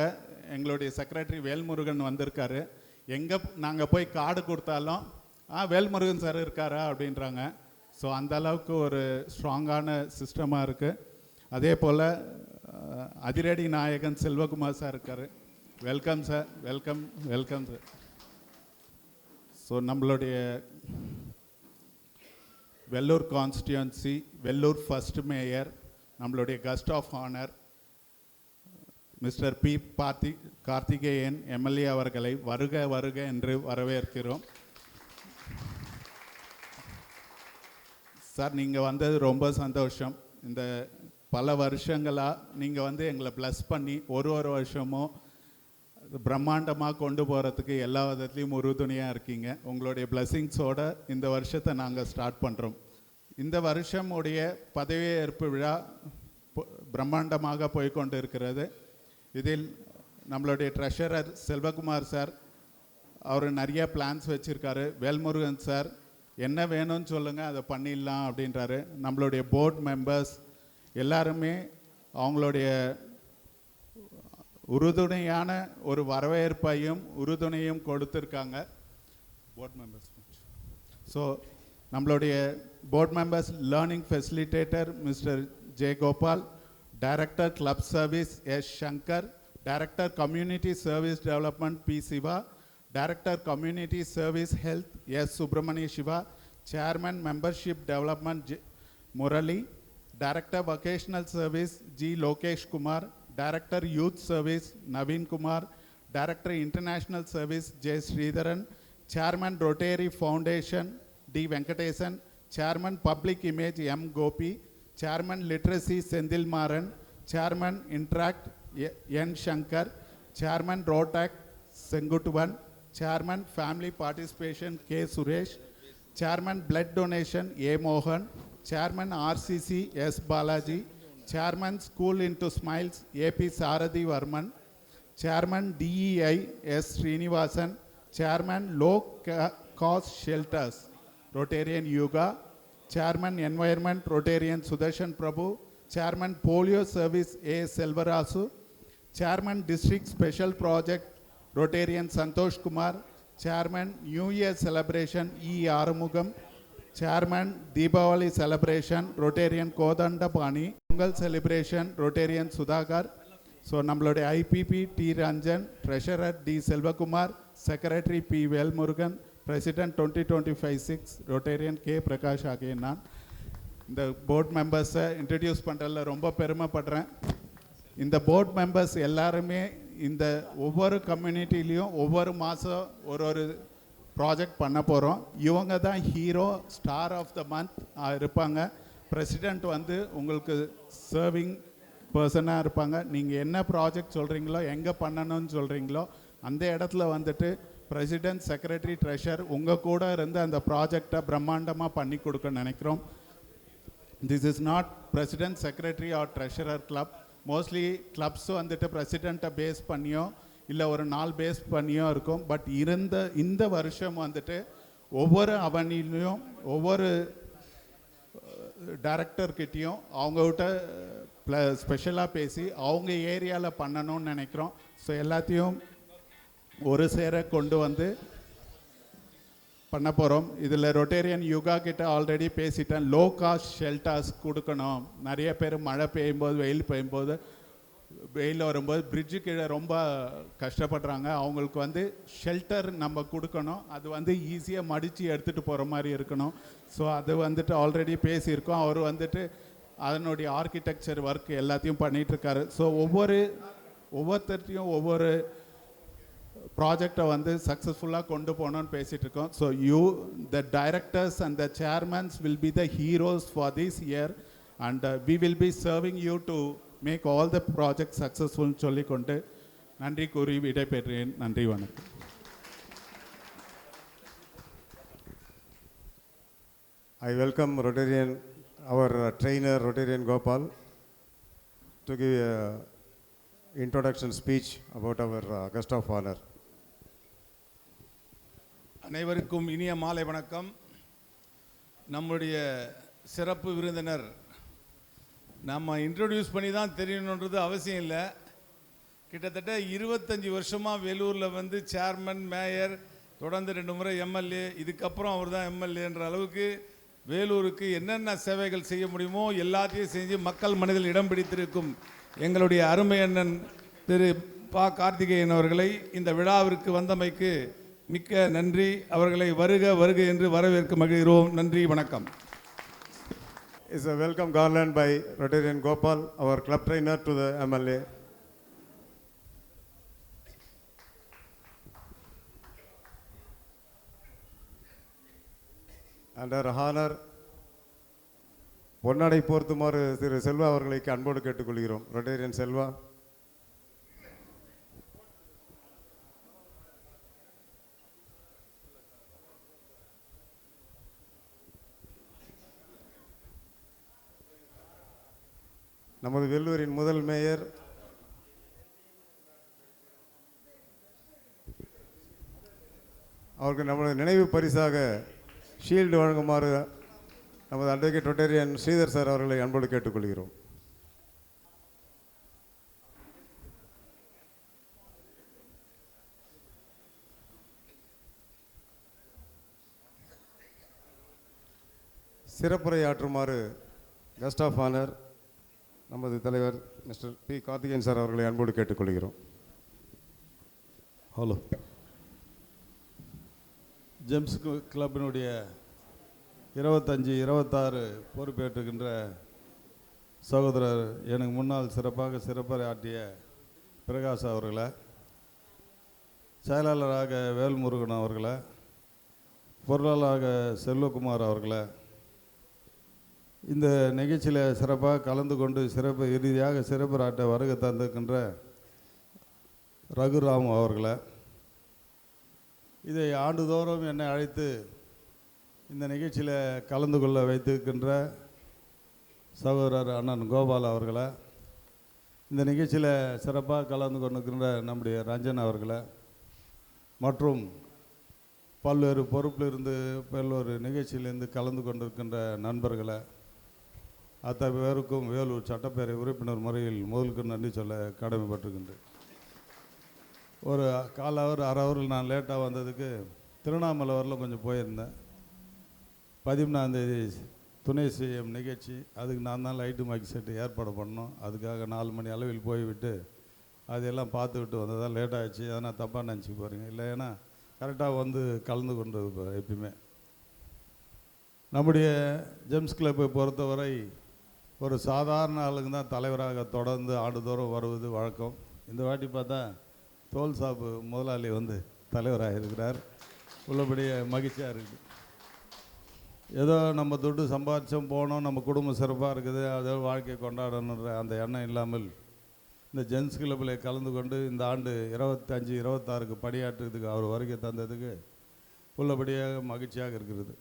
எங்களுடைய செக்ரட்டரி வேல்முருகன் வந்திருக்காரு. எங்கே நாங்கள் போய் கார்டு கொடுத்தாலும் வேல்முருகன் சார் இருக்காரா அப்படின்றாங்க. ஸோ அந்த அளவுக்கு ஒரு ஸ்ட்ராங்கான சிஸ்டமாக இருக்குது. அதே போல் அதிரடி நாயகன் செல்வகுமார் சார் இருக்கார். Welcome sir, welcome welcome sir. So நம்மளுடைய Vellore constituency, Vellore first mayor, நம்மளுடைய guest of honour mister P. Karthikeyan MLA அவர்களை வருக வருக என்று வரவேற்கிறோம். சார் நீங்கள் வந்தது ரொம்ப சந்தோஷம். இந்த பல வருஷங்களாக நீங்கள் வந்து எங்களை ப்ளஸ் பண்ணி ஒரு வருஷமும் பிரம்மாண்டமாக கொண்டு போகிறதுக்கு எல்லா விதத்துலேயும் உறுதுணையாக இருக்கீங்க. உங்களுடைய பிளெஸ்ஸிங்ஸோட இந்த வருஷத்தை நாங்கள் ஸ்டார்ட் பண்ணுறோம். இந்த வருஷமுடைய பதவியேற்பு விழா பிரம்மாண்டமாக போய்கொண்டு இருக்கிறது. இதில் நம்மளுடைய ட்ரெஷரர் செல்வகுமார் சார் அவர் நிறைய பிளான்ஸ் வச்சுருக்காரு. வேல்முருகன் சார் என்ன வேணும்னு சொல்லுங்கள் அதை பண்ணிடலாம் அப்படின்றாரு. நம்மளுடைய போர்ட் மெம்பர்ஸ் எல்லாருமே அவங்களுடைய உறுதுணையான ஒரு வரவேற்பையும் உறுதுணையும் கொடுத்துருக்காங்க போர்ட் மெம்பர்ஸ். ஸோ நம்மளுடைய board members learning facilitator Mister J Gopal, director club service S Shankar, director community service development P. Siva, director community service health S. Subramania Siva, chairman membership development Murali, director vocational service G. Lokesh Kumar, Director Youth Service Naveen Kumar, Director International Service J. Sridharan, Chairman Rotary Foundation D. Venkatesan, Chairman Public Image M. Gopi, Chairman Literacy Sendil Maran, Chairman Interact N. Shankar, Chairman Rotak Sengutuvan, Chairman Family Participation K. Suresh, Chairman Blood Donation A. Mohan, Chairman RCC S. Balaji, Chairman School into Smiles A. P. Sarathi Varman, Chairman DEI S. Srinivasan, Chairman Low Cost Shelters Rotarian Yuga, Chairman Environment Rotarian Sudarshan Prabhu, Chairman Polio Service A. Selvarasu, Chairman District Special Project Rotarian Santosh Kumar, Chairman New Year Celebration E. Arumugam, Chairman Deepavali Celebration Rotarian Kodandapani, Pongal Celebration Rotarian Sudhakar. So நம்மளுடைய IPP T. Ranjan, Treasurer D. Selvakumar, Secretary P. Velmurugan, President 2025-6 Rotarian K. Prakash ஆகிய நான் இந்த board மெம்பர்ஸை introduce பண்ணுறதுல ரொம்ப பெருமைப்படுறேன். இந்த board members எல்லாருமே இந்த ஒவ்வொரு கம்யூனிட்டிலையும் ஒவ்வொரு மாதம் ஒரு ப்ராஜெக்ட் பண்ண போகிறோம். இவங்க தான் hero star of the month இருப்பாங்க. பிரசிடெண்ட் வந்து உங்களுக்கு சர்விங் பர்சனாக இருப்பாங்க. நீங்கள் என்ன ப்ராஜெக்ட் சொல்கிறீங்களோ, எங்கே பண்ணணும்னு சொல்கிறீங்களோ அந்த இடத்துல வந்துட்டு பிரசிடெண்ட், செக்ரட்டரி, ட்ரெஷர் உங்கள் கூட இருந்து அந்த ப்ராஜெக்டை பிரம்மாண்டமாக பண்ணி கொடுக்க நினைக்கிறோம். This is not president, secretary or treasurer club. Mostly clubs வந்துட்டு பிரசிடெண்ட்டை பேஸ் பண்ணியோ இல்லை ஒரு நாள் பேஸ் பண்ணியோ இருக்கும். பட் இந்த வருஷம் வந்துட்டு ஒவ்வொரு அவனிலையும் ஒவ்வொரு டைரக்டர்கிட்டையும் அவங்ககிட்ட ஸ்பெஷலாக பேசி அவங்க ஏரியாவில் பண்ணணும்னு நினைக்கிறோம். ஸோ எல்லாத்தையும் ஒரு சேர கொண்டு வந்து பண்ண போகிறோம். இதில் ரொட்டேரியன் யுகா கிட்ட ஆல்ரெடி பேசிட்டேன். லோ காஸ்ட் ஷெல்டர்ஸ் கொடுக்கணும். நிறைய பேர் மழை பெய்யும்போது, வெயில் பெய்யும்போது, வெயில் வரும்போது பிரிட்ஜு கீழே ரொம்ப கஷ்டப்படுறாங்க. அவங்களுக்கு வந்து ஷெல்டர் நம்ம கொடுக்கணும். அது வந்து ஈஸியாக மடித்து எடுத்துகிட்டு போகிற மாதிரி இருக்கணும். ஸோ அது வந்துட்டு ஆல்ரெடி பேசியிருக்கோம். அவர் வந்துட்டு அதனுடைய ஆர்கிடெக்சர் ஒர்க் எல்லாத்தையும் பண்ணிகிட்ருக்காரு. ஸோ ஒவ்வொருத்தர்ட்டையும் ஒவ்வொரு ப்ராஜெக்டை வந்து சக்ஸஸ்ஃபுல்லாக கொண்டு போகணுன்னு பேசிகிட்டு இருக்கோம். So the directors and the chairmans will be the heroes for this year and we will be serving you to make all the project சக்ஸஸ்ஃபுல்னு சொல்லிக்கொண்டு நன்றி கூறி விடைபெற்றேன். நன்றி, வணக்கம். I welcome Rotarian, our trainer Rotarian Gopal, to give an introduction speech about our guest of honor. அனைவருக்கும் இனிய மாலை வணக்கம். நம்முடைய சிறப்பு விருந்தினர் நம்ம இன்ட்ரோடியூஸ் பண்ணி தான் தெரியணுன்றது அவசியம் இல்லை. கிட்டத்தட்ட 25 வருஷமாக வேலூரில் வந்து சேர்மன், மேயர், தொடர்ந்து 2 முறை எம்எல்ஏ, இதுக்கப்புறம் அவர் தான் எம்எல்ஏன்ற அளவுக்கு வேலூருக்கு என்னென்ன சேவைகள் செய்ய முடியுமோ எல்லாத்தையும் செஞ்சு மக்கள் மனதில் இடம் பிடித்திருக்கும் எங்களுடைய அருமை அண்ணன் திரு பா. கார்த்திகேயன் அவர்களை இந்த விழாவிற்கு வந்தமைக்கு மிக்க நன்றி. அவர்களை வருக வருக என்று வரவேற்க மகிழ்கிறோம். நன்றி, வணக்கம். Is a welcome garland by Rotarian Gopal, our club trainer, to the MLA. Under honor, பொன்னாடை போர்த்துமாறு திரு செல்வா அவர்களை அன்போடு கேட்டுக்கொள்கிறோம். ரொட்டேரியன் செல்வா. நமது வேலூரின் முதல் மேயர் அவருக்கு நம்முடைய நினைவு பரிசாக ஷீல்டு வழங்குமாறு நமது அட்வொகேட் ரொட்டேரியன் ஸ்ரீதர் சார் அவர்களை அன்போடு கேட்டுக்கொள்கிறோம். சிறப்புரையாற்றுமாறு கெஸ்ட் ஆஃப் ஆனர் நமது தலைவர் மிஸ்டர் பி. கார்த்திகேயன் சார் அவர்களை அன்போடு கேட்டுக்கொள்கிறோம். ஹலோ. ஜெம்ஸ் கிளப்பினுடைய 25-26 பொறுப்பேற்றுகின்ற சகோதரர் எனக்கு முன்னால் சிறப்புரை ஆற்றிய பிரகாஷ் அவர்களை, செயலாளராக வேல்முருகன் அவர்களை, பொருளாளராக செல்வகுமார் அவர்களை, இந்த நிகழ்ச்சியில் சிறப்பாக கலந்து கொண்டு இறுதியாக சிறப்புராட்ட வருகை தந்திருக்கின்ற ரகுராம் அவர்களை, இதை ஆண்டுதோறும் என்னை அழைத்து இந்த நிகழ்ச்சியில் கலந்து கொள்ள வைத்திருக்கின்ற சகோதரர் அண்ணன் கோபால் அவர்களை, இந்த நிகழ்ச்சியில் சிறப்பாக கலந்து கொண்டிருக்கின்ற நம்முடைய ரஞ்சன் அவர்களை மற்றும் பல்வேறு பொறுப்பில் இருந்து பல்வேறு நிகழ்ச்சியிலேருந்து கலந்து கொண்டிருக்கின்ற நண்பர்களை அத்தனை பேருக்கும் வேலூர் சட்டப்பேரவை உறுப்பினர் முறையில் முதலுக்கு நன்றி சொல்ல கடமைப்பட்டிருக்கின்றேன். ஒரு கால் ஹவர் அரை ஹவரில் நான் லேட்டாக வந்ததுக்கு திருவண்ணாமலை வரலும் கொஞ்சம் போயிருந்தேன். 13ஆம் துணை சிஎம் நிகழ்ச்சி, அதுக்கு நான் தான் லைட்டு மைக் செட்டு ஏற்பாடு பண்ணோம். அதுக்காக 4 மணி அளவில் போய்விட்டு அதையெல்லாம் பார்த்துவிட்டு வந்ததான் லேட் ஆகிடுச்சு. அதனால் தப்பாக நினச்சி போகிறீங்க. இல்லை, ஏன்னா கரெக்டாக வந்து கலந்து கொண்டு எப்பயுமே நம்முடைய ஜெம்ஸ் கிளப்பை பொறுத்தவரை ஒரு சாதாரண ஆளுங்க தான் தலைவராக தொடர்ந்து ஆண்டுதோறும் வருவது வழக்கம். இந்த வாட்டி பார்த்தா தோல் சாப்பு முதலாளி வந்து தலைவராக இருக்கிறார். உள்ளபடியே மகிழ்ச்சியாக இருக்குது. ஏதோ நம்ம துட்டு சம்பாதிச்சோம் போனோம், நம்ம குடும்பம் சிறப்பாக இருக்குது, அதோ வாழ்க்கையை கொண்டாடணுன்ற அந்த எண்ணம் இல்லாமல் இந்த ஜென்ஸ் கிளப்பில் கலந்து கொண்டு இந்த ஆண்டு 25, 26க்கு பணியாற்றுறதுக்கு அவர் வருகை தந்ததுக்கு உள்ளபடியாக மகிழ்ச்சியாக இருக்கிறது.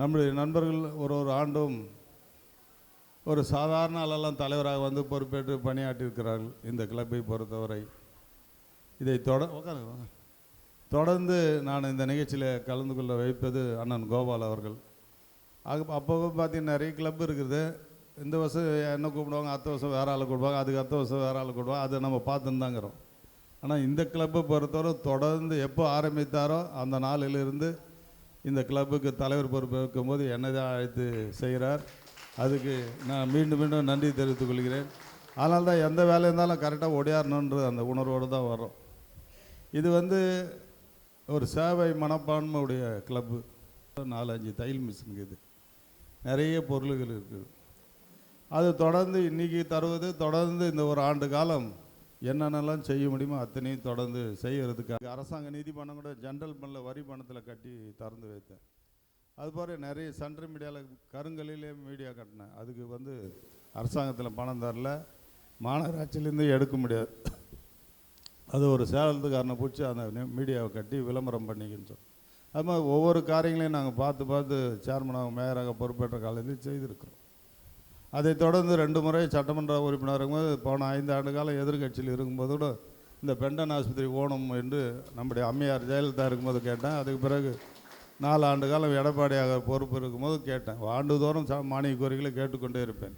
நம்முடைய நண்பர்கள் ஒரு ஆண்டும் ஒரு சாதாரண ஆளெல்லாம் தலைவராக வந்து பொறுப்பேற்று பணியாற்றியிருக்கிறார்கள். இந்த கிளப்பை பொறுத்தவரை இதை தொடர்ந்து நான் இந்த நிகழ்ச்சியில் கலந்து கொள்ள வைப்பது அண்ணன் கோபால் அவர்கள். அப்போது பார்த்தீங்கன்னா நிறைய கிளப் இருக்குது. இந்த வருஷம் என்ன கூப்பிடுவாங்க, அடுத்த வருஷம் வேறு ஆள் கூப்பிடுவாங்க, அதுக்கு அடுத்த வருஷம் வேறு ஆள் கூப்பிடுவாங்க. அதை நம்ம பார்த்துன்னு தாங்கிறோம். ஆனால் இந்த கிளப்பை பொறுத்தவரை தொடர்ந்து எப்போ ஆரம்பித்தாரோ அந்த நாளிலிருந்து இந்த கிளப்புக்கு தலைவர் பொறுப்பு இருக்கும்போது என்னை தான் அழைத்து செய்கிறார். அதுக்கு நான் மீண்டும் மீண்டும் நன்றி தெரிவித்துக் கொள்கிறேன். அதனால தான் எந்த வேலை இருந்தாலும் கரெக்டாக ஒடியாரணுன்ற அந்த உணர்வோடு தான் வரோம். இது வந்து ஒரு சேவை மனப்பான்மையுடைய கிளப்பு. 4-5 தையல் மிஷின் இருக்குது, நிறைய பொருள்கள் இருக்குது. அது தொடர்ந்து இன்றைக்கி தருவது, தொடர்ந்து இந்த ஒரு ஆண்டு காலம் என்னென்னலாம் செய்ய முடியுமோ அத்தனையும் தொடர்ந்து செய்கிறதுக்காக அரசாங்க நிதி பணம் கூட ஜென்ரல் பணில் வரி பணத்தில் கட்டி திறந்து வைத்தேன். அதுபோல் நிறைய சென்ட்ரல் மீடியாவில் கருங்கல்லிலே மீடியா கட்டினேன். அதுக்கு வந்து அரசாங்கத்தில் பணம் தரல, மாநகராட்சியிலேருந்து எடுக்க முடியாது. அது ஒரு சேலத்துக்காரனை பிடிச்சி அந்த மீடியாவை கட்டி விளம்பரம் பண்ணிக்கின்னு சொல்லி அது மாதிரி ஒவ்வொரு காரியங்களையும் நாங்கள் பார்த்து சேர்மனாக மேயராக பொறுப்பேற்ற காலத்தில் செய்திருக்கிறோம். அதை தொடர்ந்து 2 முறை சட்டமன்ற உறுப்பினர் இருக்கும்போது போன 5 ஆண்டு காலம் எதிர்கட்சியில் இருக்கும்போது கூட இந்த பெண்டன் ஆஸ்பத்திரி ஓணும் என்று நம்முடைய அம்மையார் ஜெயலலிதா இருக்கும்போது கேட்டேன். அதுக்கு பிறகு 4 ஆண்டு காலம் எடப்பாடியாக பொறுப்பு இருக்கும்போது கேட்டேன். ஆண்டுதோறும் மானிய கோரிக்கைகளை கேட்டுக்கொண்டே இருப்பேன்.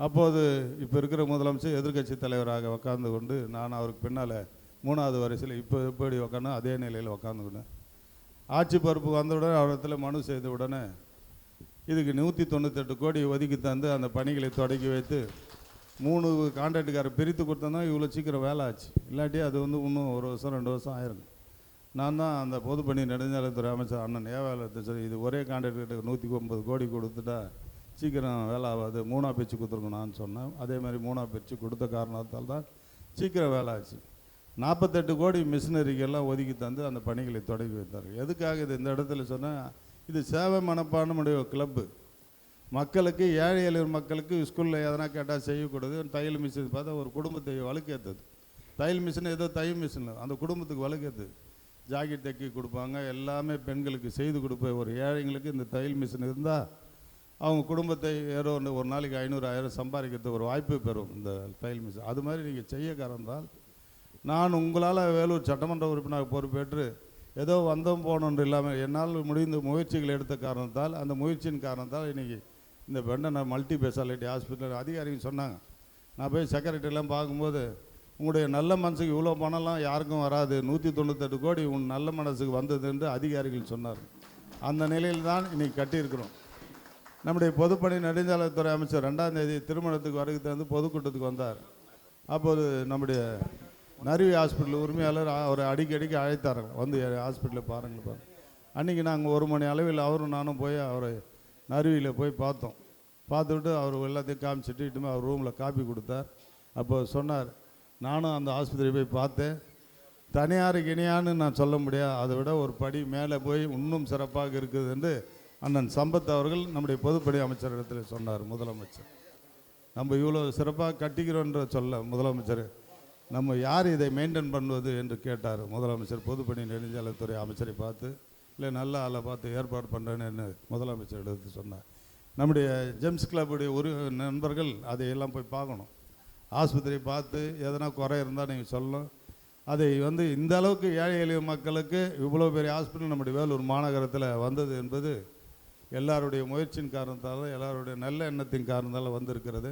அப்போது இப்போ இருக்கிற முதலமைச்சர் எதிர்கட்சி தலைவராக உட்கார்ந்து கொண்டு நான் அவருக்கு பின்னால் 3வது வரிசையில் இப்போ எப்படி உட்காந்து அதே நிலையில் உட்காந்துக்கினேன். ஆட்சி பொறுப்பு வந்தவுடனே அவரிடத்தில் மனு செய்த உடனே இதுக்கு 198 கோடி ஒதுக்கி தந்து அந்த பணிகளை தொடங்கி வைத்து 3 கான்ட்ராக்டுக்காரர் பிரித்து கொடுத்தா இவ்வளோ சீக்கிரம் வேலை ஆச்சு. இல்லாட்டி அது வந்து இன்னும் 1 வருஷம் 2 வருஷம் ஆயிருக்கும். நான் தான் அந்த பொதுப்பணி நெடுஞ்சாலைத்துறை அமைச்சர் அண்ணன் ஏவாலத்தை சொல்லி இது ஒரே கான்ட்ராக்டுக்கிட்ட 109 கோடி கொடுத்துட்டா சீக்கிரம் வேலை ஆகாது, 3ஆக பிரித்து கொடுத்துருக்கணும் நான் சொன்னேன். அதே மாதிரி 3ஆக பிரித்து கொடுத்த காரணத்தால் தான் சீக்கிரம் வேலை ஆச்சு. 48 கோடி மிஷினரிக்கெல்லாம் ஒதுக்கி தந்து அந்த பணிகளை தொடங்கி வைத்தார்கள். எதுக்காக இது இந்த இடத்துல சொன்னால், இது சேவை மனப்பான்மையுடைய கிளப்பு. மக்களுக்கு ஏழை எளிய மக்களுக்கு ஸ்கூலில் எதனா கேட்டால் செய்யக்கூடாது. தையல் மிஷின் பார்த்தா ஒரு குடும்பத்தை வலுக்கேற்றது. தையல் மிஷின் ஏதோ தையல் மிஷின் அந்த குடும்பத்துக்கு வலுக்கேற்றது. ஜாக்கெட் தைக்கி கொடுப்பாங்க, எல்லாமே பெண்களுக்கு செய்து கொடுப்பேன். ஒரு ஏழைங்களுக்கு இந்த தையல் மிஷின் இருந்தால் அவங்க குடும்பத்தை ஏதோ ஒரு நாளைக்கு 500-1000 சம்பாதிக்கிறதுக்கு ஒரு வாய்ப்பு பெறும் இந்த தையல் மிஷின். அது மாதிரி நீங்கள் செய்ய காரணத்தால் நான் உங்களால் வேலூர் சட்டமன்ற உறுப்பினர் பொறுப்பேற்று ஏதோ வந்தோம் போனோன்று இல்லாமல் என்னால் முடிந்த முயற்சிகள் எடுத்த காரணத்தால் அந்த முயற்சியின் காரணத்தால் இன்றைக்கி இந்த பெண்ணை மல்டி ஸ்பெஷாலிட்டி ஹாஸ்பிட்டல் அதிகாரிங்க சொன்னாங்க. நான் போய் செக்ரட்டரியெலாம் பார்க்கும்போது உங்களுடைய நல்ல மனசுக்கு இவ்வளோ பணம்லாம் யாருக்கும் வராது, 198 கோடி உன் நல்ல மனசுக்கு வந்தது என்று அதிகாரிகள் சொன்னார். அந்த நிலையில் தான் இன்றைக்கி கட்டியிருக்கிறோம். நம்முடைய பொதுப்பணி நெடுஞ்சாலைத்துறை அமைச்சர் 2ஆம் தேதி திருமணத்துக்கு வருகை தந்து பொதுக்கூட்டத்துக்கு வந்தார். அப்போது நம்முடைய நறுவி ஹாஸ்பிட்டல் உரிமையாளர் அவர் அடிக்கடிக்கு அழைத்தார்கள், வந்து ஹாஸ்பிட்டலில் பாருங்கள். அன்றைக்கி நாங்கள் 1 மணி அளவில் அவரும் நானும் போய் அவரை நறுவியில் போய் பார்த்தோம். பார்த்துவிட்டு அவர் எல்லாத்தையும் காமிச்சிட்டு இட்டுமே அவர் ரூமில் காப்பி கொடுத்தார். அப்போ சொன்னார், நானும் அந்த ஆஸ்பத்திரி போய் பார்த்தேன், தனியாருக்கு இணையான்னு நான் சொல்ல முடியாது, அதை விட ஒரு படி மேலே போய் இன்னும் சிறப்பாக இருக்குது என்று அண்ணன் சம்பத் அவர்கள் நம்முடைய பொதுப்பணி அமைச்சரிடத்தில் சொன்னார். முதலமைச்சர் நம்ம இவ்வளோ சிறப்பாக கட்டிக்கிறோன்ற சொல்ல முதலமைச்சர் நம்ம யார் இதை மெயின்டைன் பண்ணுவது என்று கேட்டார் முதலமைச்சர். பொதுப்பணி நெடுஞ்சாலைத்துறை அமைச்சரை பார்த்து, இல்லை நல்ல ஆளை பார்த்து ஏற்பாடு பண்ணுறேன்னு முதலமைச்சர் எடுத்து சொன்னார். நம்முடைய ஜெம்ஸ் கிளப்புடைய ஒரு நண்பர்கள் அதையெல்லாம் போய் பார்க்கணும். ஆஸ்பத்திரி பார்த்து எதனா குறை இருந்தால் நீங்கள் சொல்லணும். அதை இந்த அளவுக்கு ஏழை எளிய மக்களுக்கு இவ்வளோ பெரிய ஹாஸ்பிட்டல் நம்முடைய வேலூர் மாநகரத்தில் வந்தது என்பது எல்லாருடைய முயற்சியின் காரணத்தால், எல்லாருடைய நல்ல எண்ணத்தின் காரணத்தால் வந்திருக்கிறது.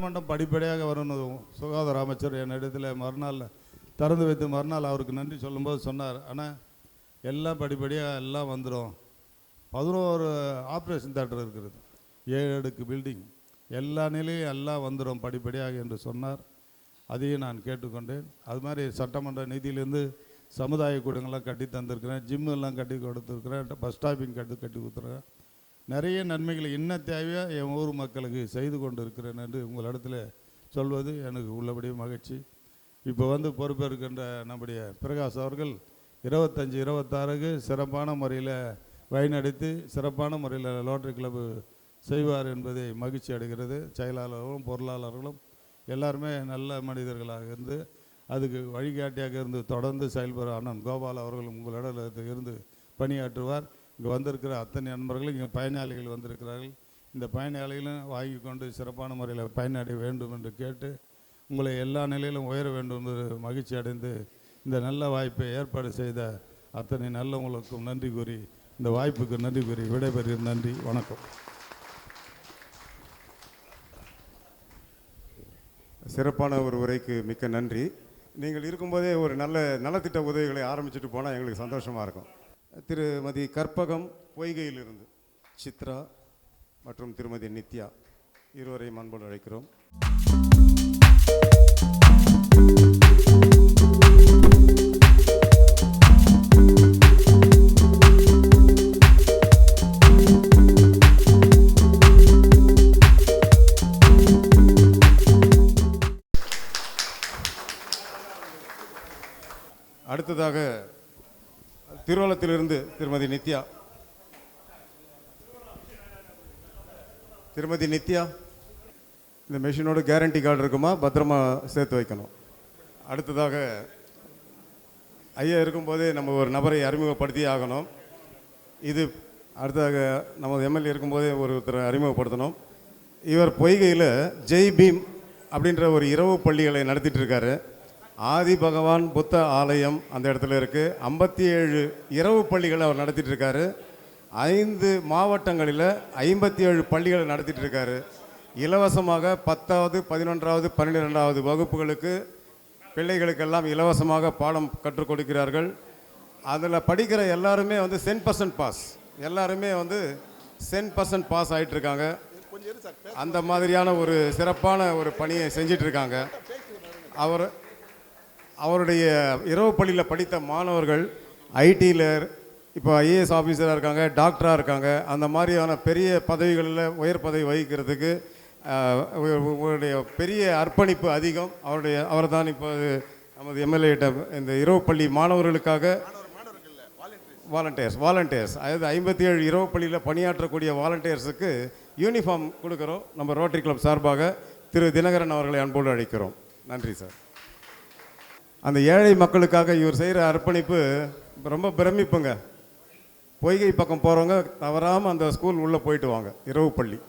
மண்டம் படிப்படியாக வரணும். சுகாதார அமைச்சர் என்னிடத்தில் மறுநாள் திறந்து வைத்து மறுநாள் அவருக்கு நன்றி சொல்லும்போது சொன்னார், ஆனால் எல்லாம் படிப்படியாக எல்லாம் வந்துடும். 11 ஆப்ரேஷன் தியேட்டர் இருக்கிறது, 7 அடுக்கு பில்டிங், எல்லா நிலையும் எல்லாம் வந்துடும் படிப்படியாக என்று சொன்னார். அதையும் நான் கேட்டுக்கொண்டேன். அது மாதிரி சட்டமன்ற நிதியிலேருந்து சமுதாய கூடங்கள்லாம் கட்டி தந்திருக்கிறேன், ஜிம்மெல்லாம் கட்டி கொடுத்துருக்குறேன், பஸ் ஸ்டாப்பிங் கட்டி கொடுத்துருக்கேன். நிறைய நன்மைகளை இன்னும் தேவையாக என் ஊர் மக்களுக்கு செய்து கொண்டு இருக்கிறேன் என்று உங்களிடத்தில் சொல்வது எனக்கு உள்ளபடியே மகிழ்ச்சி. இப்போ பொறுப்பேற்கின்ற நம்முடைய பிரகாஷ் அவர்கள் 25-26க்கு சிறப்பான முறையில் வழிநடத்தி சிறப்பான முறையில் ரோட்டரி கிளப்பு செய்வார் என்பதை மகிழ்ச்சி அடைகிறது. செயலாளர்களும் பொருளாளர்களும் எல்லாருமே நல்ல மனிதர்களாக இருந்து அதுக்கு வழிகாட்டியாக இருந்து தொடர்ந்து செயல்படுற அண்ணன் கோபால் அவர்கள் உங்களிடத்தில் இருந்து பணியாற்றுவார். இங்கே வந்திருக்கிற அத்தனை நண்பர்களும் இங்கே பயனாளிகள் வந்திருக்கிறார்கள். இந்த பயனாளிகளும் வாங்கி கொண்டு சிறப்பான முறையில் பயனடைய வேண்டும் என்று கேட்டு உங்களை எல்லா நிலையிலும் உயர வேண்டும் என்று மகிழ்ச்சி அடைந்து இந்த நல்ல வாய்ப்பை ஏற்பாடு செய்த அத்தனை நல்லவங்களுக்கும் நன்றி கூறி, இந்த வாய்ப்புக்கு நன்றி கூறி விடைபெறுகிறேன். நன்றி, வணக்கம். சிறப்பான ஒரு உரைக்கு மிக்க நன்றி. நீங்கள் இருக்கும்போதே ஒரு நல்ல நலத்திட்ட உதவிகளை ஆரம்பிச்சுட்டு போனால் எங்களுக்கு சந்தோஷமாக இருக்கும். திருமதி கற்பகம் பொய்கையிலிருந்து சித்ரா மற்றும் திருமதி நித்யா இருவரையும் அன்போடு அழைக்கிறோம். அடுத்ததாக திருவள்ளத்திலிருந்து திருமதி நித்யா. திருமதி நித்யா, இந்த மெஷினோட கேரண்டி கார்டு இருக்குமா? பத்திரமா சேர்த்து வைக்கணும். அடுத்ததாக ஐயா இருக்கும்போதே நம்ம ஒரு நபரை அறிமுகப்படுத்தி ஆகணும். இது அடுத்ததாக நம்ம எம்எல்ஏ இருக்கும்போதே ஒருத்தரை அறிமுகப்படுத்தணும். இவர் பொய்கையில் ஜெய் பீம் அப்படின்ற ஒரு இரவு பள்ளிகளை நடத்திட்டு இருக்காரு. ஆதி பகவான் புத்த ஆலயம் அந்த இடத்துல இருக்குது. 57 இரவு பள்ளிகளை அவர் நடத்திட்டு இருக்காரு. 5 மாவட்டங்களில் 57 பள்ளிகளை நடத்திட்டு இருக்காரு. இலவசமாக 10வது 11வது 12வது வகுப்புகளுக்கு பிள்ளைகளுக்கெல்லாம் இலவசமாக பாடம் கற்றுக் கொடுக்கிறார்கள். அதில் படிக்கிற எல்லாருமே 100% பாஸ், எல்லாருமே 100% பாஸ் ஆகிட்டு இருக்காங்க. அந்த மாதிரியான ஒரு சிறப்பான ஒரு பணியை செஞ்சிட்டு இருக்காங்க. அவருடைய இரவு பள்ளியில் படித்த மாணவர்கள் ஐடியில் இப்போ ஐஏஎஸ் ஆஃபீஸராக இருக்காங்க, டாக்டராக இருக்காங்க. அந்த மாதிரியான பெரிய பதவிகளில் உயர் பதவி வகிக்கிறதுக்கு உங்களுடைய பெரிய அர்ப்பணிப்பு அதிகம். அவர் தான் இப்போ நமது எம்எல்ஏட்ட இந்த இரவு பள்ளி மாணவர்களுக்காக வாலண்டியர்ஸ் அதாவது 57 இரவு பள்ளியில் பணியாற்றக்கூடிய வாலண்டியர்ஸுக்கு யூனிஃபார்ம் கொடுக்குறோம். நம்ம ரோட்டரி கிளப் சார்பாக திரு தினகரன் அவர்களை அன்போடு அழைக்கிறோம். நன்றி சார். அந்த ஏழை மக்களுக்காக இவர் செய்கிற அர்ப்பணிப்பு ரொம்ப பிரமிப்புங்க. பொய்கை பக்கம் போகிறவங்க தவறாமல் அந்த ஸ்கூல் உள்ளே போயிட்டு வாங்க. இரவு பள்ளி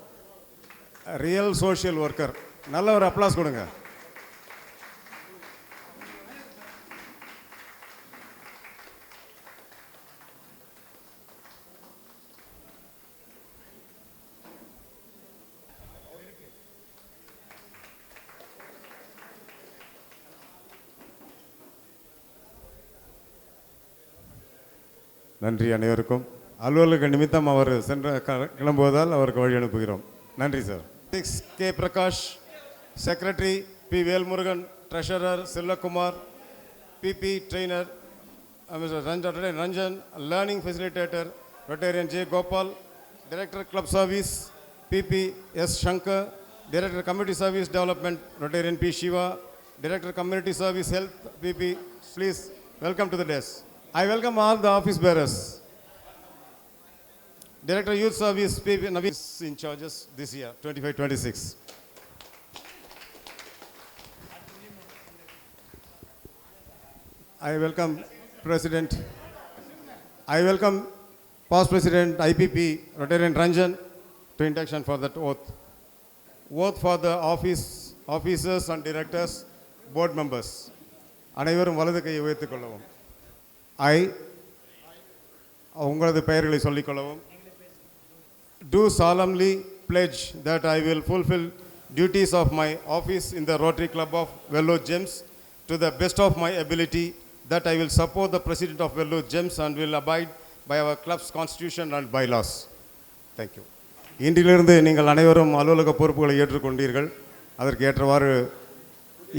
ரியல் சோஷியல் ஒர்க்கர். நல்ல ஒரு அப்ளாஸ் கொடுங்க. நன்றி அனைவருக்கும். அலுவலக நிமித்தம் அவர் கிளம்புவதால் அவருக்கு வழி அனுப்புகிறோம். நன்றி sir. K Prakash, secretary P Velmurugan, treasurer Selvakumar, PP trainer Mister Ranjan, learning facilitator Rotarian J Gopal, director club service PP S Shankar, director community service development Rotarian P Siva, director community service health PP. Please welcome to the desk. I welcome all the office bearers. Director Youth Service PP Naveed in charges this year 25-26. I welcome President. I welcome past President IPP Rotarian Ranjan to induction for that oath. Oath for the officers and directors, board members. அனைவரும் வலது கையை உயர்த்திக் கொள்ளவும். I உங்களது பெயர்களை சொல்லிக் கொள்ளவும். Do solemnly pledge that I will fulfill duties of my office in the Rotary Club of Vellore Gems to the best of my ability, that I will support the President of Vellore Gems and will abide by our club's constitution and bylaws. Thank you. இன்றிலிருந்து நீங்கள் அனைவரும் அலுவலக பொறுப்புகளை ஏற்றுக்கொண்டீர்கள். அதற்கு ஏற்றவாறு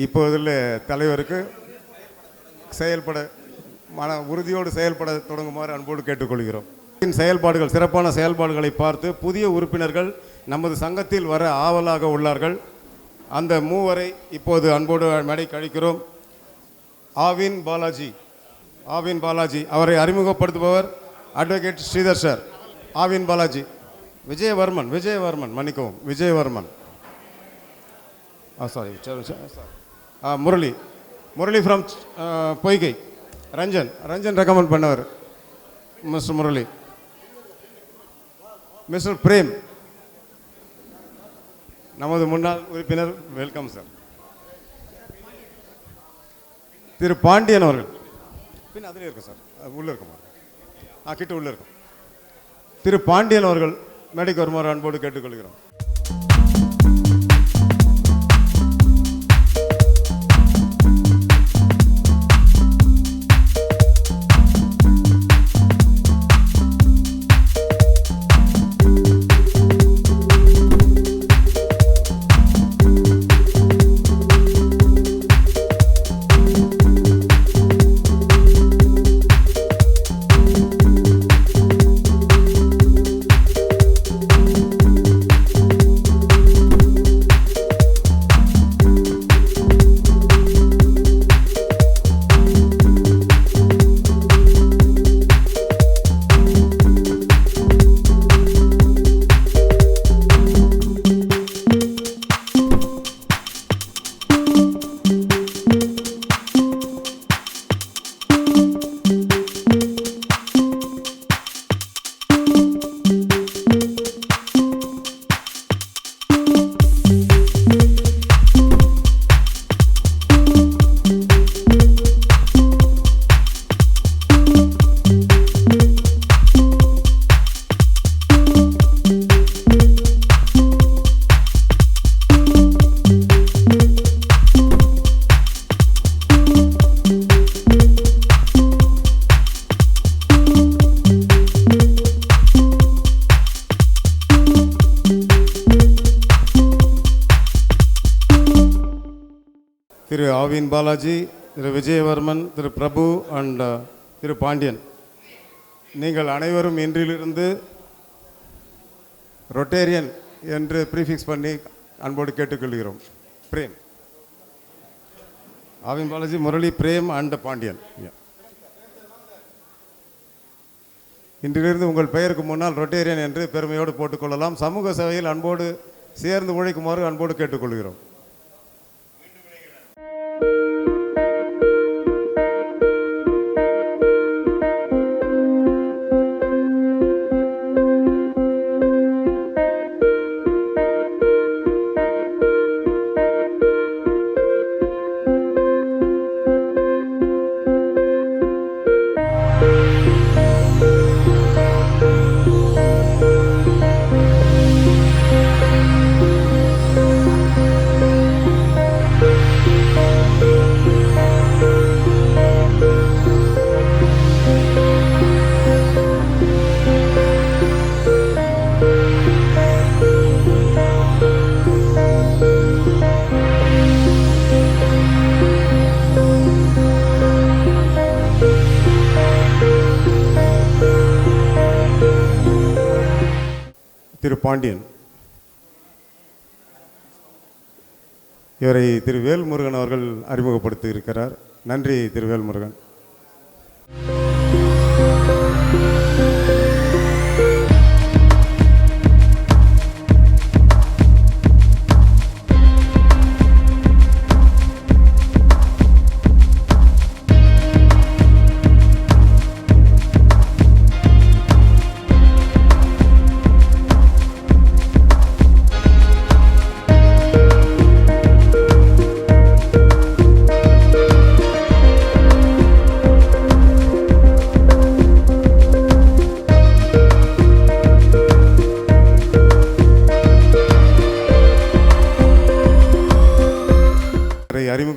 இப்போதுள்ள தலைவருக்கு செயல்பட உறுதியோடு செயல்பட தொடங்குமாறு அன்போடு கேட்டுக்கொள்கிறோம். செயல்பாடுகள் சிறப்பான செயல்பாடுகளை பார்த்து புதிய உறுப்பினர்கள் நமது சங்கத்தில் வர ஆவலாக உள்ளார்கள். அந்த மூவரை இப்போது அன்போடு மேடை கழிக்கிறோம். ஆவின் பாலாஜி அவரை அறிமுகப்படுத்துபவர் அட்வொகேட் ஸ்ரீதர் சார். ஆவின் பாலாஜி. விஜயவர்மன் மன்னிக்கவும், Vijayavarman. Sorry Murali from Poigai. Ranjan recommend பண்ணவர் மிஸ்டர் முரளி. மிஸ்டர் பிரேம் நமது முன்னாள் உறுப்பினர், வெல்கம் சார். திரு பாண்டியன் அவர்கள் பின் அதிலே இருக்கும் சார், உள்ளே இருக்குமா? கிட்ட உள்ளே இருக்கும். திரு பாண்டியன் அவர்கள் மேடைக்கு வருமாறு அன்போடு கேட்டுக்கொள்கிறோம். திரு ஆவின் பாலாஜி, திரு விஜயவர்மன், திரு பிரபு அண்ட் திரு பாண்டியன், நீங்கள் அனைவரும் இன்றிலிருந்து ரொட்டேரியன் என்று ப்ரீஃபிக்ஸ் பண்ணி அன்போடு கேட்டுக்கொள்கிறோம். பிரேம், ஆவின் பாலாஜி, முரளி, பிரேம் அண்ட் பாண்டியன். இன்றிலிருந்து உங்கள் பெயருக்கு முன்னால் ரொட்டேரியன் என்று பெருமையோடு போட்டுக்கொள்ளலாம். சமூக சேவையில் அன்போடு சேர்ந்து உழைக்குமாறு அன்போடு கேட்டுக்கொள்கிறோம். திரு பாண்டியன், இவரை திரு வேல்முருகன் அவர்கள் அறிமுகப்படுத்தி இருக்கிறார். நன்றி திரு வேல்முருகன்.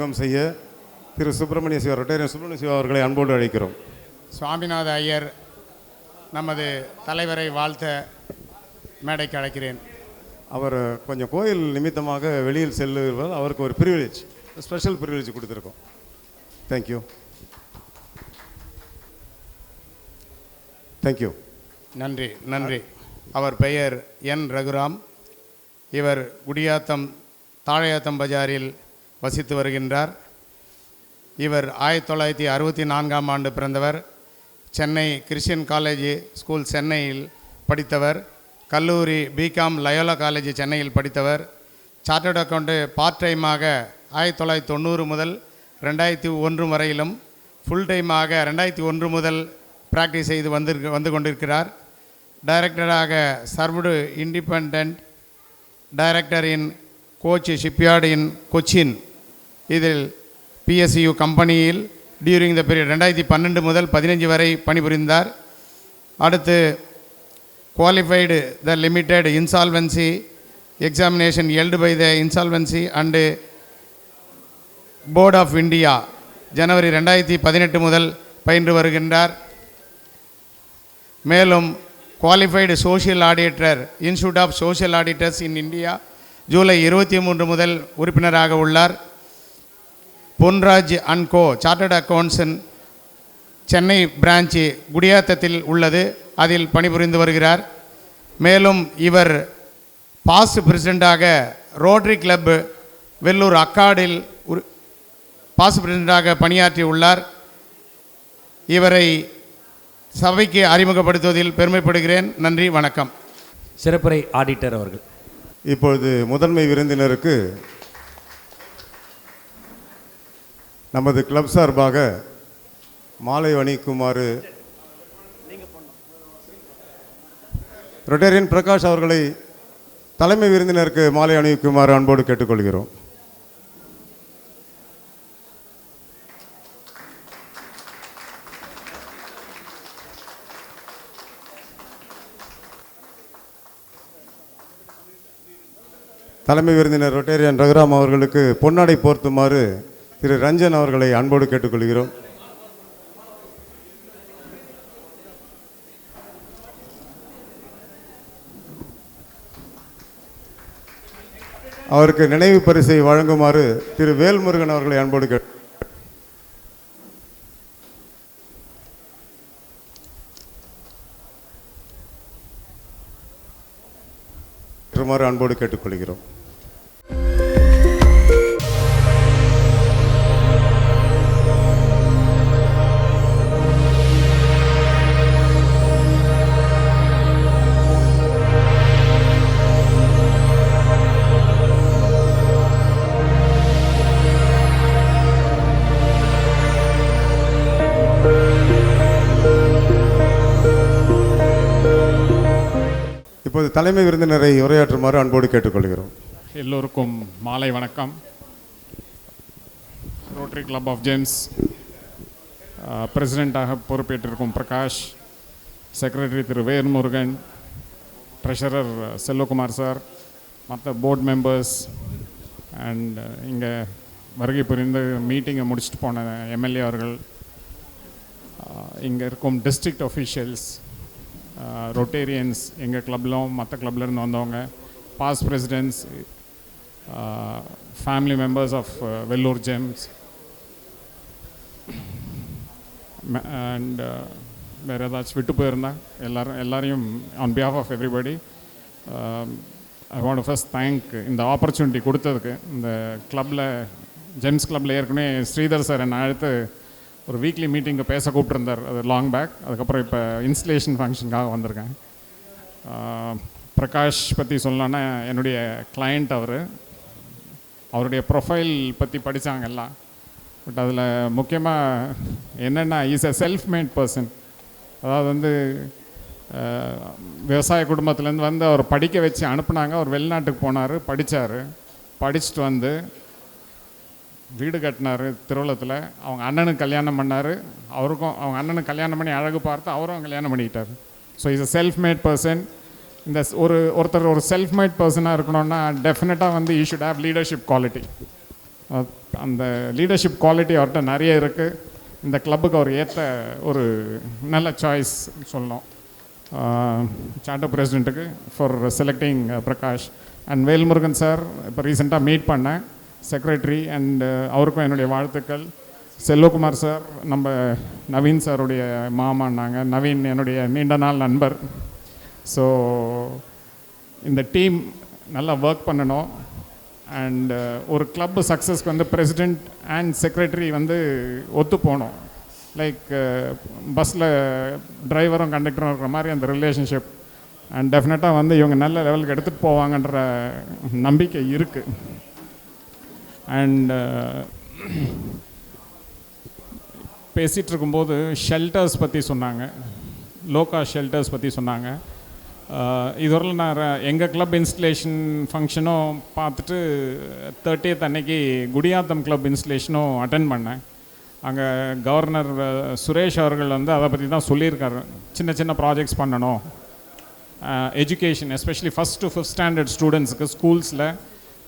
அறிமுகம் செய்ய திரு சுப்பிரமணிய சிவா, ரொட்டேரியன் சுப்பிரமணிய சிவா அவர்களை அன்போடு அழைக்கிறோம். சுவாமிநாத ஐயர் நமது தலைவரை வாழ்த்த மேடைக்கு அழைக்கிறேன். அவர் கொஞ்சம் கோயில் நிமித்தமாக வெளியில் செல்லுவார். அவருக்கு ஒரு ப்ரிவிலேஜ், ஸ்பெஷல் ப்ரிவிலேஜ் கொடுத்துருக்கோம். தேங்க்யூ. தேங்க்யூ. நன்றி நன்றி. அவர் பெயர் என் ரகுராம். இவர் குடியாத்தம் தாழையாத்தம் பஜாரில் வசித்து வருகின்றார். இவர் 1964ஆம் ஆண்டு பிறந்தவர். சென்னை கிறிஸ்டியன் காலேஜ் ஸ்கூல் சென்னையில் படித்தவர். கல்லூரி பிகாம் லயோலா காலேஜ் சென்னையில் படித்தவர். சார்ட்டர்ட் அக்கௌண்ட்டு பார்ட் டைமாக 1990 முதல் 2001 வரையிலும், ஃபுல் டைமாக 2001 முதல் ப்ராக்டிஸ் செய்து வந்து கொண்டிருக்கிறார். டைரக்டராக served independent director in Kochi shipyard in Cochin, இதில் PSU கம்பெனியில் டியூரிங் த பீரியட் 2012 முதல் 15 வரை பணிபுரிந்தார். அடுத்து qualified the limited insolvency examination held by the insolvency and board of India ஜனவரி 2018 முதல் பயின்று வருகின்றார். மேலும் qualified social auditor institute of social auditors in India ஜூலை 23 முதல் உறுப்பினராக உள்ளார். Ponraj and co chartered accountants Chennai branch குடியாத்தத்தில் உள்ளது, அதில் பணிபுரிந்து வருகிறார். மேலும் இவர் பாஸ்ட் பிரசிடெண்ட்டாக ரோட்டரி கிளப் வெள்ளூர் அக்காடில் பாஸ்ட் பிரசிடெண்ட்டாக பணியாற்றி உள்ளார். இவரை சபைக்கு அறிமுகப்படுத்துவதில் பெருமைப்படுகிறேன். நன்றி, வணக்கம். சிறப்புரை ஆடிட்டர் அவர்கள். இப்பொழுது முதன்மை விருந்தினருக்கு நமது கிளப் சார்பாக மாலை அணிக்குமாறு ரொட்டேரியன் பிரகாஷ் அவர்களை தலைமை விருந்தினருக்கு மாலை அணிவிக்குமாறு அன்போடு கேட்டுக்கொள்கிறோம். தலைமை விருந்தினர் ரொட்டேரியன் ரகுராம் அவர்களுக்கு பொன்னாடை போர்த்துமாறு திரு ரஞ்சன் அவர்களை அன்போடு கேட்டுக்கொள்கிறோம். அவருக்கு நினைவு பரிசை வழங்குமாறு திரு வேல்முருகன் அவர்களை அன்போடு அன்போடு கேட்டுக்கொள்கிறோம். இப்போது தலைமை விருந்தினரை உரையாற்றுமாறு அன்போடு கேட்டுக்கொள்கிறோம். எல்லோருக்கும் மாலை வணக்கம். ரோட்டரி கிளப் ஆஃப் ஜேம்ஸ் பிரசிடெண்ட்டாக பொறுப்பேற்றிருக்கும் Prakash, secretary Thiru Velmurugan, treasurer Selvakumar sir, மற்ற போர்ட் மெம்பர்ஸ் அண்ட் இங்கே வருகை புரிந்து மீட்டிங்கை முடிச்சுட்டு போன எம்எல்ஏ அவர்கள், இங்கே இருக்கும் டிஸ்ட்ரிக்ட் ஒஃபீஷியல்ஸ், ரொட்டேரியன்ஸ், எங்கள் கிளப்லும் மற்ற கிளப்லேருந்து வந்தவங்க, past presidents, family members of Vellore Gems and வேறு ஏதாச்சும் விட்டு போயிருந்தா எல்லாரையும் on behalf of everybody I want to first thank இந்த ஆப்பர்ச்சுனிட்டி கொடுத்ததுக்கு. இந்த கிளப்பில் ஜெம்ஸ் கிளப்பில் ஏற்கனவே ஸ்ரீதர் சார் என்னை அடுத்து ஒரு வீக்லி மீட்டிங்கு பேச கூப்பிட்டுருந்தார், அது லாங் பேக். அதுக்கப்புறம் இப்போ இன்ஸ்டலேஷன் ஃபங்க்ஷனுக்காக வந்திருக்கேன். பிரகாஷ் பற்றி சொல்லலான்னா என்னுடைய கிளையண்ட் அவருடைய ப்ரொஃபைல் பற்றி படித்தாங்க எல்லாம். பட் அதில் முக்கியமாக என்னென்னா is a self made person. அதாவது வந்து விவசாய குடும்பத்துலேருந்து வந்து அவர் படிக்க வச்சு அனுப்புனாங்க. அவர் வெளிநாட்டுக்கு போனார், படிச்சுட்டு வந்து வீடு கட்டினார் திருவள்ளத்தில். அவங்க அண்ணனுக்கு கல்யாணம் பண்ணார், அவருக்கும் அவங்க அண்ணனுக்கு கல்யாணம் பண்ணி அழகு பார்த்து அவரும் கல்யாணம் பண்ணிக்கிட்டார். So is a self made person. இந்த ஒருத்தர் ஒரு செல்ஃப் மேட் பர்சனாக இருக்கணும்னா டெஃபினட்டாக வந்து you should have leadership quality. அந்த லீடர்ஷிப் குவாலிட்டி அவர்கிட்ட நிறைய இருக்குது. இந்த கிளப்புக்கு அவர் ஏற்ற ஒரு நல்ல சாய்ஸ் சொல்லணும். சார்ட்டர் பிரசிடெண்ட்டுக்கு for selecting Prakash. And Velmurugan sir இப்போ ரீசெண்டாக மீட் பண்ணேன், செக்ரட்டரி, அண்ட் அவருக்கும் என்னுடைய வாழ்த்துக்கள். செல்வகுமார் சார் நம்ம நவீன் சாருடைய மாமான்னாங்க. நவீன் என்னுடைய நீண்ட நாள் நண்பர். ஸோ இந்த டீம் நல்லா ஒர்க் பண்ணணும். அண்ட் ஒரு கிளப் சக்ஸஸ்க்கு வந்து பிரசிடெண்ட் அண்ட் செக்ரட்டரி வந்து ஒத்து போகணும். லைக் பஸ்ஸில் டிரைவரும் கண்டக்டரும் இருக்கிற மாதிரி அந்த ரிலேஷன்ஷிப். அண்ட் டெஃபினட்டாக வந்து இவங்க நல்ல லெவலுக்கு எடுத்துகிட்டு போவாங்கன்ற நம்பிக்கை இருக்குது. அண்ட் பேசிகிட்டு இருக்கும்போது ஷெல்டர்ஸ் பற்றி சொன்னாங்க, லோகா ஷெல்டர்ஸ் பற்றி சொன்னாங்க. இதுவரையில் நான் எங்கள் கிளப் இன்ஸ்டலேஷன் ஃபங்க்ஷனும் பார்த்துட்டு 30th அன்னைக்கு குடியாத்தம் கிளப் இன்ஸ்டலேஷனும் அட்டென்ட் பண்ணேன். அங்கே கவர்னர் சுரேஷ் அவர்கள் வந்து அதை பற்றி தான் சொல்லியிருக்காரு. சின்ன சின்ன ப்ராஜெக்ட்ஸ் பண்ணணும், education especially 1st to 5th standard ஸ்டூடெண்ட்ஸுக்கு ஸ்கூல்ஸில்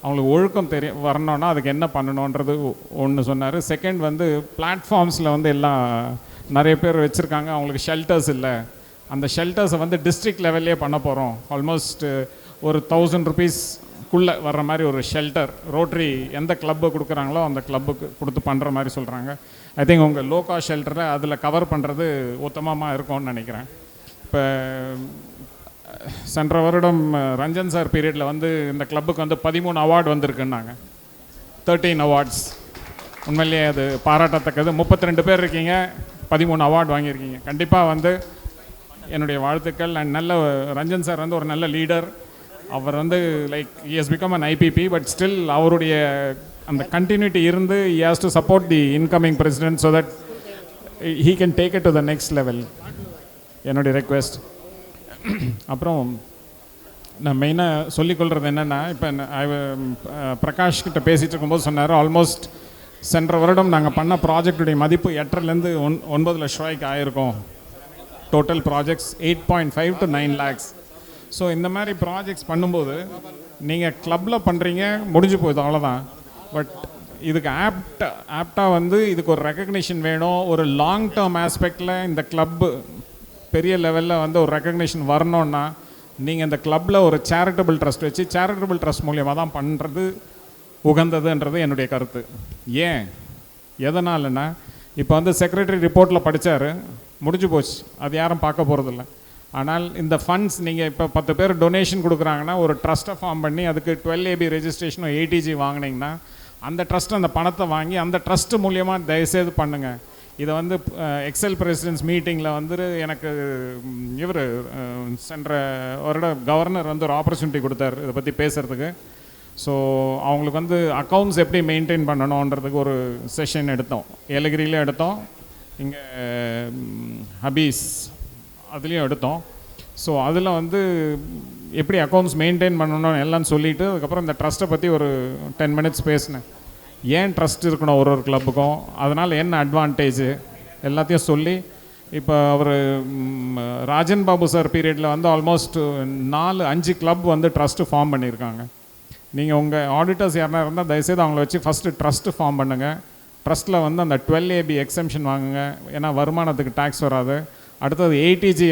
அவங்களுக்கு ஒழுக்கம் வரணுன்னா அதுக்கு என்ன பண்ணணுன்றது ஒன்று சொன்னார். செகண்ட் வந்து பிளாட்ஃபார்ம்ஸில் வந்து எல்லாம் நிறைய பேர் வச்சுருக்காங்க, அவங்களுக்கு ஷெல்டர்ஸ் இல்லை. அந்த ஷெல்டர்ஸை வந்து டிஸ்ட்ரிக்ட் லெவல்லே பண்ண போகிறோம். ஆல்மோஸ்ட் ஒரு 1000 rupeesக்குள்ளே வர்ற மாதிரி ஒரு ஷெல்டர் ரோட்ரி எந்த கிளப்பு கொடுக்குறாங்களோ அந்த கிளப்புக்கு கொடுத்து பண்ணுற மாதிரி சொல்கிறாங்க. ஐ திங்க் உங்கள் லோகா ஷெல்டரை அதில் கவர் பண்ணுறது உத்தமமாக இருக்கும்னு நினைக்கிறேன். இப்போ சென்ற வருடம் ரஞ்சன் சார் பீரியடில் வந்து இந்த கிளப்புக்கு வந்து 13 அவார்டு வந்திருக்குன்னாங்க. 13 அவார்ட்ஸ். உண்மையிலேயே அது பாராட்டத்தக்கது. 32 பேர் இருக்கீங்க, 13 அவார்டு வாங்கியிருக்கீங்க. கண்டிப்பாக வந்து என்னுடைய வாழ்த்துக்கள். அண்ட் நல்ல ரஞ்சன் சார் வந்து ஒரு நல்ல லீடர். அவர் வந்து like he has become an IPP, but still அவருடைய அந்த கண்டினியூட்டி இருந்து he has to support the incoming president so that he can take it to the next level. என்னுடைய ரெக்வெஸ்ட். அப்புறம் நான் மெயினாக சொல்லிக்கொள்கிறது என்னென்னா, இப்போ பிரகாஷ் கிட்ட பேசிகிட்டு இருக்கும்போது சொன்னார், ஆல்மோஸ்ட் சென்ற வருடம் நாங்கள் பண்ண ப்ராஜெக்டுடைய மதிப்பு 8 to 9 லட்ச ரூபாய்க்கு ஆயிருக்கும். Total projects 8.5 to 9 lakhs. So இந்த மாதிரி ப்ராஜெக்ட்ஸ் பண்ணும்போது நீங்கள் கிளப்பில் பண்ணுறீங்க, முடிஞ்சு போகுது, அவ்வளோதான். பட் இதுக்கு ஆப்டாக வந்து இதுக்கு ஒரு ரெக்கக்னிஷன் வேணும். ஒரு லாங் டேர்ம் ஆஸ்பெக்டில் இந்த கிளப்பு பெரிய லெவலில் வந்து ஒரு ரெக்கக்னிஷன் வரணுன்னா நீங்கள் இந்த கிளப்பில் ஒரு சேரிட்டபிள் ட்ரஸ்ட் வச்சு சேரிட்டபிள் ட்ரஸ்ட் மூலியமாக தான் பண்ணுறது உகந்ததுன்றது என்னுடைய கருத்து. ஏன் எதனாலன்னா, இப்போ வந்து செக்ரட்டரி ரிப்போர்ட்டில் படித்தார், முடிஞ்சு போச்சு, அது யாரும் பார்க்க போகிறதில்ல. ஆனால் இந்த ஃபண்ட்ஸ் நீங்கள் இப்போ 10 பேர் டொனேஷன் கொடுக்குறாங்கன்னா ஒரு ட்ரஸ்ட்டை ஃபார்ம் பண்ணி அதுக்கு 12AB ரெஜிஸ்ட்ரேஷனும் 80G வாங்கினீங்கன்னா அந்த ட்ரஸ்ட் அந்த பணத்தை வாங்கி அந்த ட்ரஸ்ட்டு மூலியமாக தயவுசெய்து பண்ணுங்கள். இதை வந்து எக்ஸல் பிரசிடென்ட்ஸ் மீட்டிங்கில் வந்து எனக்கு இவர் சென்ற வருட கவர்னர் வந்து ஒரு ஆப்பர்ச்சுனிட்டி கொடுத்தார் இதை பற்றி பேசுகிறதுக்கு. ஸோ அவங்களுக்கு வந்து அக்கௌண்ட்ஸ் எப்படி மெயின்டைன் பண்ணணுன்றதுக்கு ஒரு செஷன் எடுத்தோம். ஏலகிரியிலே எடுத்தோம், இங்கே ஹபீஸ் அதுலேயும் எடுத்தோம். ஸோ அதில் வந்து எப்படி அக்கௌண்ட்ஸ் மெயின்டைன் பண்ணணும்னு எல்லாம் சொல்லிவிட்டு அதுக்கப்புறம் இந்த ட்ரஸ்ட்டை பற்றி ஒரு 10 minutes பேசினேன். ஏன் ட்ரஸ்ட் இருக்கணும் ஒரு கிளப்புக்கும், அதனால் என்ன அட்வான்டேஜு எல்லாத்தையும் சொல்லி, இப்போ அவர் ராஜன் பாபு சார் பீரியடில் வந்து ஆல்மோஸ்ட் 4-5 கிளப் வந்து ட்ரஸ்ட்டு ஃபார்ம் பண்ணியிருக்காங்க. நீங்கள் உங்கள் ஆடிட்டர்ஸ் யாருனா இருந்தால் தயவுசெய்து அவங்கள வச்சு ஃபஸ்ட்டு ட்ரஸ்ட்டு ஃபார்ம் பண்ணுங்கள். ட்ரஸ்ட்டில் வந்து அந்த 12AB எக்ஸம்ஷன் வாங்குங்க, ஏன்னா வருமானத்துக்கு டேக்ஸ் வராது. அடுத்தது 80G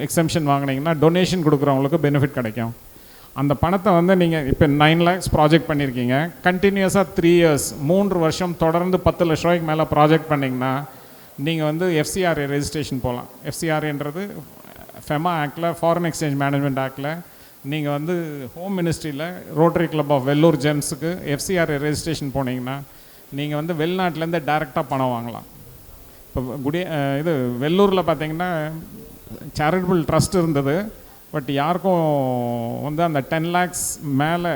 எக்ஸம்ஷன் வாங்கினீங்கன்னா டொனேஷன் கொடுக்குறவங்களுக்கு பெனிஃபிட் கிடைக்கும். அந்த பணத்தை வந்து நீங்கள் இப்போ 9 lakhs ப்ராஜெக்ட் பண்ணியிருக்கீங்க, கண்டினியூஸாக 3 years 3 வருஷம் தொடர்ந்து 10 லட்ச ரூபாய்க்கு மேலே ப்ராஜெக்ட் பண்ணிங்கன்னா நீங்கள் வந்து FCRA ரெஜிஸ்ட்ரேஷன் போகலாம். FCRAன்றது FEMA ஆக்டில், ஃபாரின் எக்ஸ்சேஞ்ச் மேனேஜ்மெண்ட் ஆக்டில் நீங்கள் வந்து ஹோம் மினிஸ்ட்ரியில் ரோட்டரி கிளப் ஆஃப் வெல்லூர் ஜெம்ஸுக்கு FCRA ரெஜிஸ்ட்ரேஷன் போனீங்கன்னா நீங்கள் வந்து வெளிநாட்டிலேருந்து டைரெக்டாக பணம் வாங்கலாம். இப்போ இது வெள்ளூரில் பார்த்தீங்கன்னா சேரிட்டபிள் ட்ரஸ்ட் இருந்தது, பட் யாருக்கும் வந்து அந்த 10 lakhs மேலே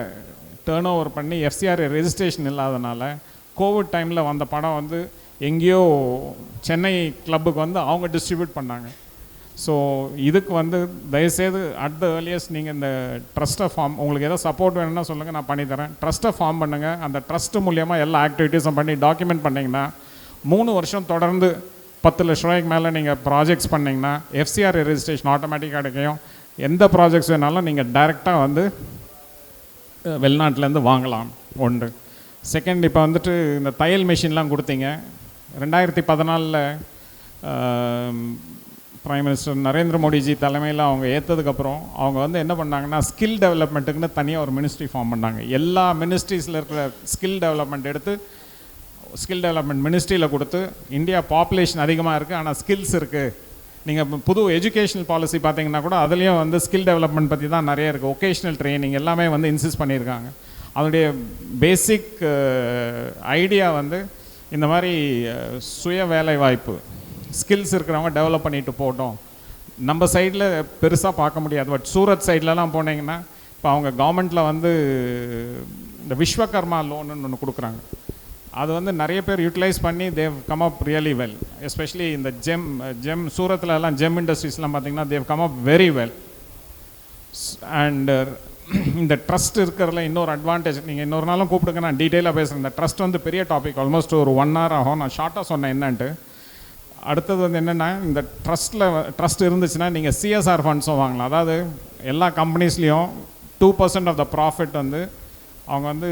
டேர்ன் ஓவர் பண்ணி FCRA ரெஜிஸ்ட்ரேஷன் இல்லாதனால கோவிட் டைமில் வந்த படம் வந்து எங்கேயோ சென்னை கிளப்புக்கு வந்து அவங்க டிஸ்ட்ரிபியூட் பண்ணாங்க. ஸோ இதுக்கு வந்து தயவுசெய்து அட் த ஏர்லியஸ்ட் நீங்கள் இந்த ட்ரஸ்ட்டை ஃபார்ம், உங்களுக்கு எதாவது சப்போர்ட் வேணும்னா சொல்லுங்கள், நான் பண்ணித்தரேன். ட்ரஸ்ட்டை ஃபார்ம் பண்ணுங்கள். அந்த ட்ரஸ்ட்டு மூலியமாக எல்லா ஆக்டிவிட்டீஸும் பண்ணி டாக்குமெண்ட் பண்ணிங்கன்னா 3 வருஷம் தொடர்ந்து 10 லட்ச ரூபாய்க்கு மேலே நீங்கள் ப்ராஜெக்ட்ஸ் பண்ணிங்கன்னா FCRA ரெஜிஸ்ட்ரேஷன் ஆட்டோமேட்டிக்காக கிடைக்கும். எந்த ப்ராஜெக்ட்ஸ் வேணாலும் நீங்கள் டைரெக்டாக வந்து வெளிநாட்டிலேருந்து வாங்கலாம். ஒன்று. செகண்ட் இப்போ வந்துட்டு இந்த தையல் மிஷின்லாம் கொடுத்தீங்க. 2014 பிரைம் மினிஸ்டர் நரேந்திர மோடிஜி தலைமையில் அவங்க ஏற்றதுக்கப்புறம் அவங்க வந்து என்ன பண்ணாங்கன்னா ஸ்கில் டெவலப்மெண்ட்டுக்குன்னு தனியாக ஒரு மினிஸ்ட்ரி ஃபார்ம் பண்ணாங்க. எல்லா மினிஸ்ட்ரிஸில் இருக்கிற ஸ்கில் டெவலப்மெண்ட் எடுத்து ஸ்கில் டெவலப்மெண்ட் மினிஸ்ட்ரியில் கொடுத்து, இந்தியா பாப்புலேஷன் அதிகமாக இருக்குது ஆனால் ஸ்கில்ஸ் இருக்குது. நீங்கள் புது எஜுகேஷனல் பாலிசி பார்த்தீங்கன்னா கூட அதுலேயும் வந்து ஸ்கில் டெவலப்மெண்ட் பற்றி தான் நிறைய இருக்குது. ஒகேஷ்னல் ட்ரைனிங் எல்லாமே வந்து இன்சிஸ்ட் பண்ணியிருக்காங்க. அதனுடைய பேசிக் ஐடியா வந்து இந்த மாதிரி சுய வேலை வாய்ப்பு ஸ்கில்ஸ் இருக்கிறவங்க டெவலப் பண்ணிட்டு போட்டோம். நம்ம சைடில் பெருசாக பார்க்க முடியாது. பட் சூரத் சைட்லலாம் போனீங்கன்னா இப்போ அவங்க கவர்மெண்ட்டில் வந்து இந்த விஸ்வகர்மா லோனுன்னு ஒன்று கொடுக்குறாங்க. அது வந்து நிறைய பேர் யூட்டிலைஸ் பண்ணி they come up really well. Especially இந்த ஜெம் சூரத்லலாம் ஜெம் இண்டஸ்ட்ரீஸ்லாம் பார்த்தீங்கன்னா they come up very well. And இந்த ட்ரஸ்ட் இருக்கிறதுல இன்னொரு அட்வான்டேஜ், நீங்கள் இன்னொரு நாளும் கூப்பிடுங்க, நான் டீட்டெயிலாக பேசுகிறேன். இந்த ட்ரஸ்ட் வந்து பெரிய டாபிக், ஆல்மோஸ்ட் ஒரு 1 hour ஆகும். நான் ஷார்ட்டாக சொன்னேன் என்னன்ட்டு. அடுத்தது வந்து என்னென்னா, இந்த ட்ரஸ்ட் இருந்துச்சுன்னா நீங்கள் சிஎஸ்ஆர் ஃபண்ட்ஸும் வாங்கலாம். அதாவது எல்லா கம்பெனிஸ்லேயும் 2% ஆஃப் த ப்ராஃபிட் வந்து அவங்க வந்து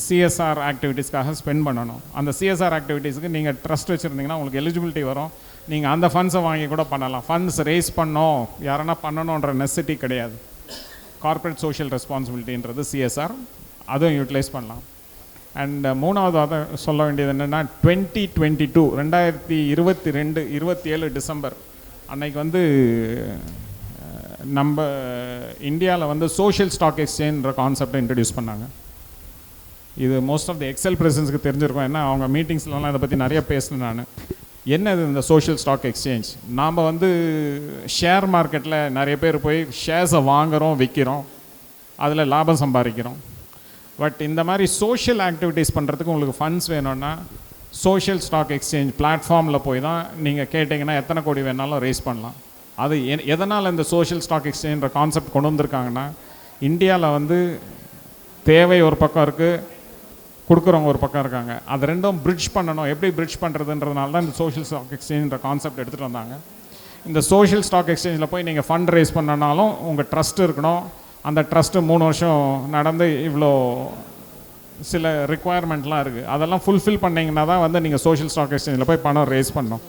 சிஎஸ்ஆர் ஆக்டிவிட்டீஸ்க்காக ஸ்பெண்ட் பண்ணணும். அந்த சிஎஸ்ஆர் ஆக்டிவிட்டீஸுக்கு நீங்கள் ட்ரஸ்ட் வச்சுருந்தீங்கன்னா உங்களுக்கு எலிஜிபிலிட்டி வரும். நீங்கள் அந்த ஃபண்ட்ஸை வாங்கி கூட பண்ணலாம். ஃபண்ட்ஸ் ரேஸ் பண்ணோம் யாரனா பண்ணணுன்ற நெசசிட்டி கிடையாது. கார்ப்பரேட் சோஷியல் ரெஸ்பான்சிபிலிட்டின்றது சிஎஸ்ஆர், அதுவும் யூட்டிலைஸ் பண்ணலாம். அண்ட் மூணாவது அதை சொல்ல வேண்டியது என்னென்னா, 2022 டிசம்பர் அன்னைக்கு வந்து நம்ம இந்தியாவில் வந்து சோஷியல் ஸ்டாக் எக்ஸ்சேஞ்சுன்ற கான்செப்டை இன்ட்ரடியூஸ் பண்ணாங்க. இது மோஸ்ட் ஆஃப் தி எக்ஸல் பிரசிடென்ட்ஸ்க்கு தெரிஞ்சிருக்கும். ஏன்னா அவங்க மீட்டிங்ஸ்லாம் இதை பற்றி நிறைய பேசினேன் நான். என்னது இந்த சோஷியல் ஸ்டாக் எக்ஸ்சேஞ்ச்? நாம் வந்து ஷேர் மார்க்கெட்டில் நிறைய பேர் போய் ஷேர்ஸை வாங்குகிறோம், விற்கிறோம், அதில் லாபம் சம்பாதிக்கிறோம். பட் இந்த மாதிரி சோஷியல் ஆக்டிவிட்டீஸ் பண்ணுறதுக்கு உங்களுக்கு ஃபண்ட்ஸ் வேணும்னா சோஷியல் ஸ்டாக் எக்ஸ்சேஞ்ச் பிளாட்ஃபார்மில் போய் தான் நீங்கள் கேட்டிங்கன்னா எத்தனை கோடி வேணாலும் ரேஸ் பண்ணலாம். அது எதனால் இந்த சோஷியல் ஸ்டாக் எக்ஸ்சேஞ்சுன்ற கான்செப்ட் கொண்டு வந்திருக்காங்கன்னா, இந்தியாவில் வந்து தேவை ஒரு பக்கம் இருக்குது, கொடுக்குறவங்க ஒரு பக்கம் இருக்காங்க. அது ரெண்டும் பிரிட்ஜ் பண்ணணும். எப்படி பிரிட்ஜ் பண்ணுறதுன்றதுனால தான் இந்த சோஷியல் ஸ்டாக் எக்ஸ்சேஞ்சுன்ற கான்செப்ட் எடுத்துகிட்டு வந்தாங்க. இந்த சோஷியல் ஸ்டாக் எக்ஸ்சேஞ்சில் போய் நீங்கள் ஃபண்ட் ரேஸ் பண்ணனாலும் உங்கள் ட்ரஸ்ட் இருக்கணும். அந்த ட்ரஸ்ட்டு 3 வருஷம் நடந்து இவ்வளோ சில ரிக்குவயர்மெண்ட்லாம் இருக்குது. அதெல்லாம் ஃபுல்ஃபில் பண்ணிங்கன்னா தான் வந்து நீங்கள் சோஷியல் ஸ்டாக் எக்ஸ்சேஞ்சில் போய் பணம் ரேஸ் பண்ணணும்.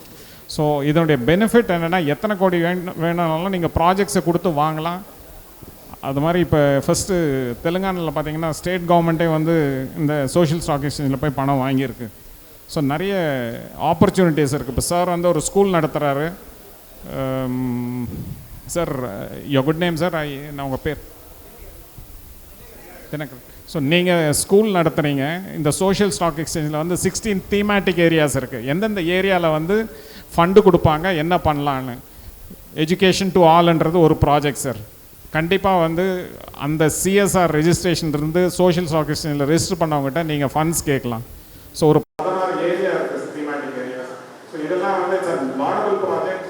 ஸோ இதனுடைய பெனிஃபிட் என்னென்னா, எத்தனை கோடி வேணுனாலும் நீங்கள் ப்ராஜெக்ட்ஸை கொடுத்து வாங்கலாம். அது மாதிரி இப்போ ஃபஸ்ட்டு தெலுங்கானாவில் பார்த்தீங்கன்னா ஸ்டேட் கவர்மெண்ட்டே வந்து இந்த சோஷியல் ஸ்டாக் எக்ஸ்சேஞ்சில் போய் பணம் வாங்கியிருக்கு. ஸோ நிறைய ஆப்பர்ச்சுனிட்டிஸ் இருக்குது. இப்போ சார் வந்து ஒரு ஸ்கூல் நடத்துகிறாரு. Sir your good name sir, நான் உங்கள் பேர் எனக்கு. ஸோ நீங்கள் ஸ்கூல் நடத்துகிறீங்க. இந்த சோஷியல் ஸ்டாக் எக்ஸ்சேஞ்சில் வந்து 16 தீமேட்டிக் ஏரியாஸ் இருக்குது. எந்தெந்த ஏரியாவில் வந்து ஃபண்டு கொடுப்பாங்க, என்ன பண்ணலான்னு. எஜுகேஷன் டு ஆல்ன்றது ஒரு ப்ராஜெக்ட் சார். கண்டிப்பாக வந்து அந்த சிஎஸ்ஆர் ரெஜிஸ்ட்ரேஷன் இருந்து சோஷியல் ஸ்டாக் எக்ஸ்சேஞ்சில் ரெஜிஸ்டர் பண்ணவங்ககிட்ட நீங்கள் ஃபண்ட்ஸ் கேட்கலாம். ஸோ ஒரு 16 ஏரியா இருக்குது, தீமேட்டிக் ஏரியாஸ். ஸோ இதெல்லாம் வந்து இட்ஸ் அ லாடபிள் ப்ராஜெக்ட்.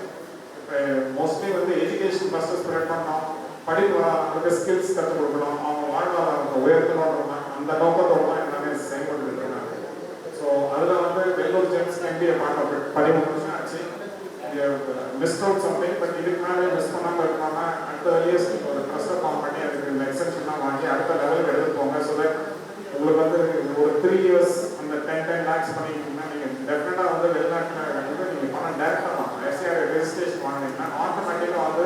இப்போ மோஸ்ட்லி வந்து எஜுகேஷன் ஃபஸ்ட்டு ஸ்ப்ரெட் பண்ணோம், படிப்பு அவங்களுக்கு ஸ்கில்ஸ் கற்றுக் கொடுக்கணும், அவங்க வாழ்வாதாரத்தை உயர்த்தணும்ன்ற அந்த நோக்கத்தோடு தான் எல்லாமே செயல்பட்டு இருக்காங்க. ஸோ அதில் வந்து வெள்ளூர் ஜெம்ஸ் எம்பிஏ பார்க்க 13 வருஷம் ஆச்சு. Miss out something. பட் இதுக்கு மேலே மிஸ் பண்ணாமல் இருக்காமல் அடுத்த இயர்ஸ் ஒரு ட்ரஸ்ட்டை ஃபார்ம் பண்ணி அதுக்கு இந்த எக்ஸெப்ஷன்லாம் வாங்கி அடுத்த லெவலுக்கு எடுத்துட்டு போங்க. ஸோ தட் உங்களுக்கு வந்து ஒரு 3 years அந்த 10 lakhs பண்ணிக்கிட்டீங்கன்னா நீங்கள் டெஃபினட்டாக வந்து வெளிநாட்டில் வந்து நீங்கள் பணம் டேரெக்டாக வாங்க. எஸ்ஏஆர் ரெஜிஸ்ட்ரேஷன் வாங்கினீங்கன்னா ஆட்டோமேட்டிக்காக வந்து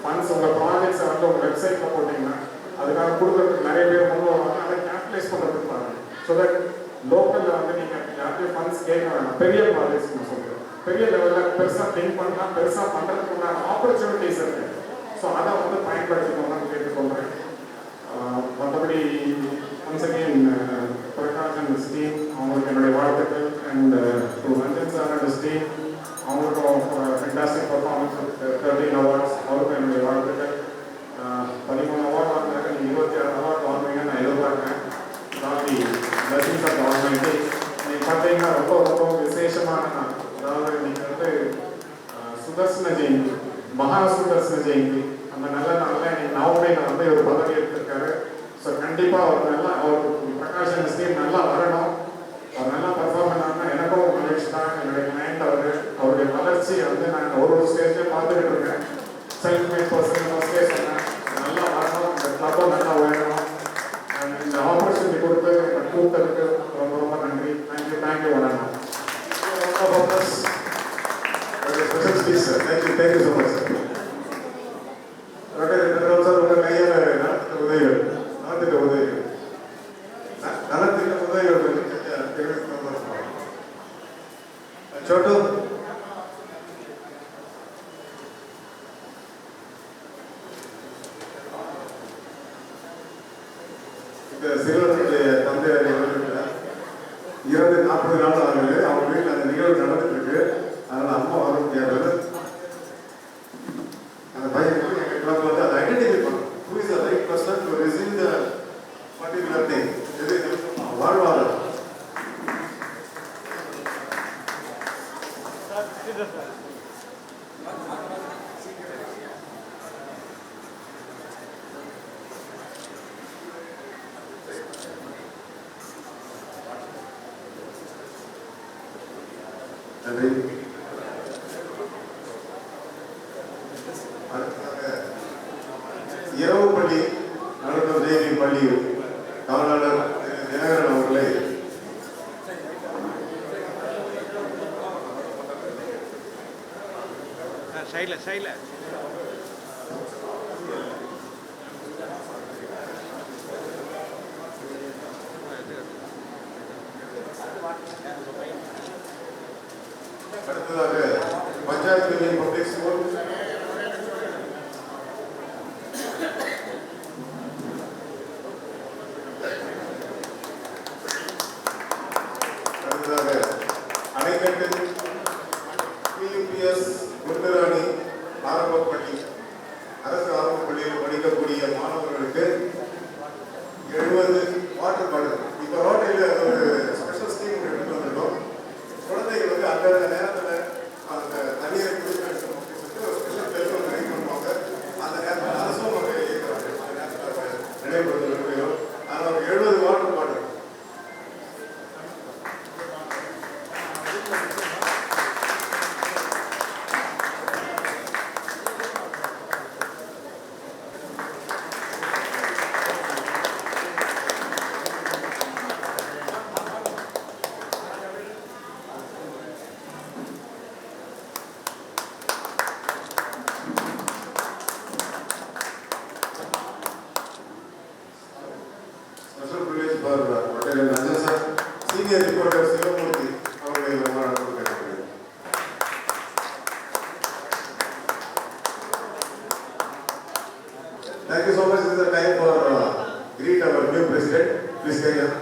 ஃபண்ட்ஸ் உங்கள் ப்ராஜெக்ட்ஸை வந்து உங்கள் வெப்சைட்டில் போட்டிங்கன்னா அதுக்காக கொடுக்குறதுக்கு நிறைய பேர் முன் வருவாங்க. அதை கேபிட்டலைஸ் பண்ணுறதுக்கு பாருங்க. ஸோ தட் லோக்கலில் வந்து நீங்கள் யார்கிட்டையும் ஃபண்ட்ஸ் கேட்க வேண்டாம். பெரிய ப்ராஜெக்ட்ஸ் நான் சொல்கிறேன், பெரிய லெவலில் பெருசாக திங்க் பண்ணலாம், பெருசாக பண்ணுறதுக்கு உண்டான ஆப்பர்ச்சுனிட்டிஸ் இருக்குது. ஸோ அதை வந்து பயன்படுத்திக்கணும்னு கேட்டுக்கொள்கிறேன். மற்றபடி once again Prakash and steam அவங்களுக்கு என்னுடைய வாழ்த்துக்கள். And to Ranjan sir and steam அவங்களுக்கும் ஃபென்டாஸ்டிக் பர்ஃபார்மன்ஸ் 13 awards, அவருக்கும் என்னுடைய வாழ்த்துக்கள். 13 award வாங்கினாக்க நீங்கள் 26 award வாங்குவீங்கன்னு நான் எதிர்பார்க்குறேன். ராத்தி பிளஸிங்ஸ் ஆஃப் ஆர்கனைட்டி நீங்கள் பார்த்தீங்கன்னா ரொம்ப ரொம்ப விசேஷமான நாள். அதாவது நீங்கள் வந்து சுதர்சன ஜெயந்தி, மகா சுதர்சன ஜெயந்தி, அந்த நல்ல நாளில் இன்னைக்கு நவம்பரில் வந்து ஒரு பதவி எடுத்திருக்காரு. ஸோ கண்டிப்பாக அவர் பிரகாஷ் அண்ட் ஸ்டீம் நல்லா வரணும். அவர் நல்லா பர்ஃபார்ம் பண்ணாங்கன்னா எனக்கும் மகிழ்ச்சி தான். என்னுடைய கிளைண்ட் அவருடைய வளர்ச்சி வந்து நான் ஒரு ஸ்டேஜ்லேயும் பார்த்துக்கிட்டு இருக்கேன். செல்ஃப் மேட் பர்சன் ஃபஸ்ட்டே சொன்னேன், நல்லா வரணும், இந்த கிளப்பும் நல்லா உயரணும். இந்த ஆப்பர்ச்சுனிட்டி கொடுத்து இந்த சிறுவனுடைய தந்தையார் இறந்துட்டார். இறந்து 40 நாள் ஆகுது. அவங்க வீட்டில் அந்த நிகழ்வு நடந்துட்டு இருக்கு. அதனால் அம்மா வர முடியாது. அந்த பையனுக்கு எங்கள் கிளப் வந்து அதை ஐடென்டிஃபை பண்ணணும். Who is the right person to receive the particular thing? இது வாழ்வாதாரம். நன்றி. இரவு பள்ளி நடத்தும் தேவி பள்ளி காவலாளர் தினகரன் அவர்களை அடுத்ததாக பஞ்சாயத்து யூனியன் பப்ளிக் ஸ்கூல் அடுத்ததாக அணைக்கட்டு PUPS குண்டராணி ஆரம்பப்பள்ளி அரசு ஆரம்பப்பள்ளியில் படிக்கக்கூடிய மாணவர்களுக்கு 70 வாட்டர் பாட்டில். இப்போ ரோட்டையில் ஒரு ஸ்பெஷல் ஸ்கீம் எடுத்து வந்துட்டோம். குழந்தைகள் வந்து அந்தந்த நேரத்தில் அந்த தண்ணீரை குடிக்கணும் ஒரு ஸ்பெஷல் பெல் ஒன்று ரெடி பண்ணுவாங்க. அந்த நேரத்தில் அரசும் அவங்க இயக்குறாங்க. அந்த நேரத்தில் நினைவுபடுத்த விரும்புகிறோம். ஆனால் ஒரு 70 water bottle. Special privilege for Patel Ranjan sir, senior reporter Sivamoorthy அவர்களை வருமானம் கேட்கிறேன். Thank you so much. This is the time for greet our new president. Please carry on.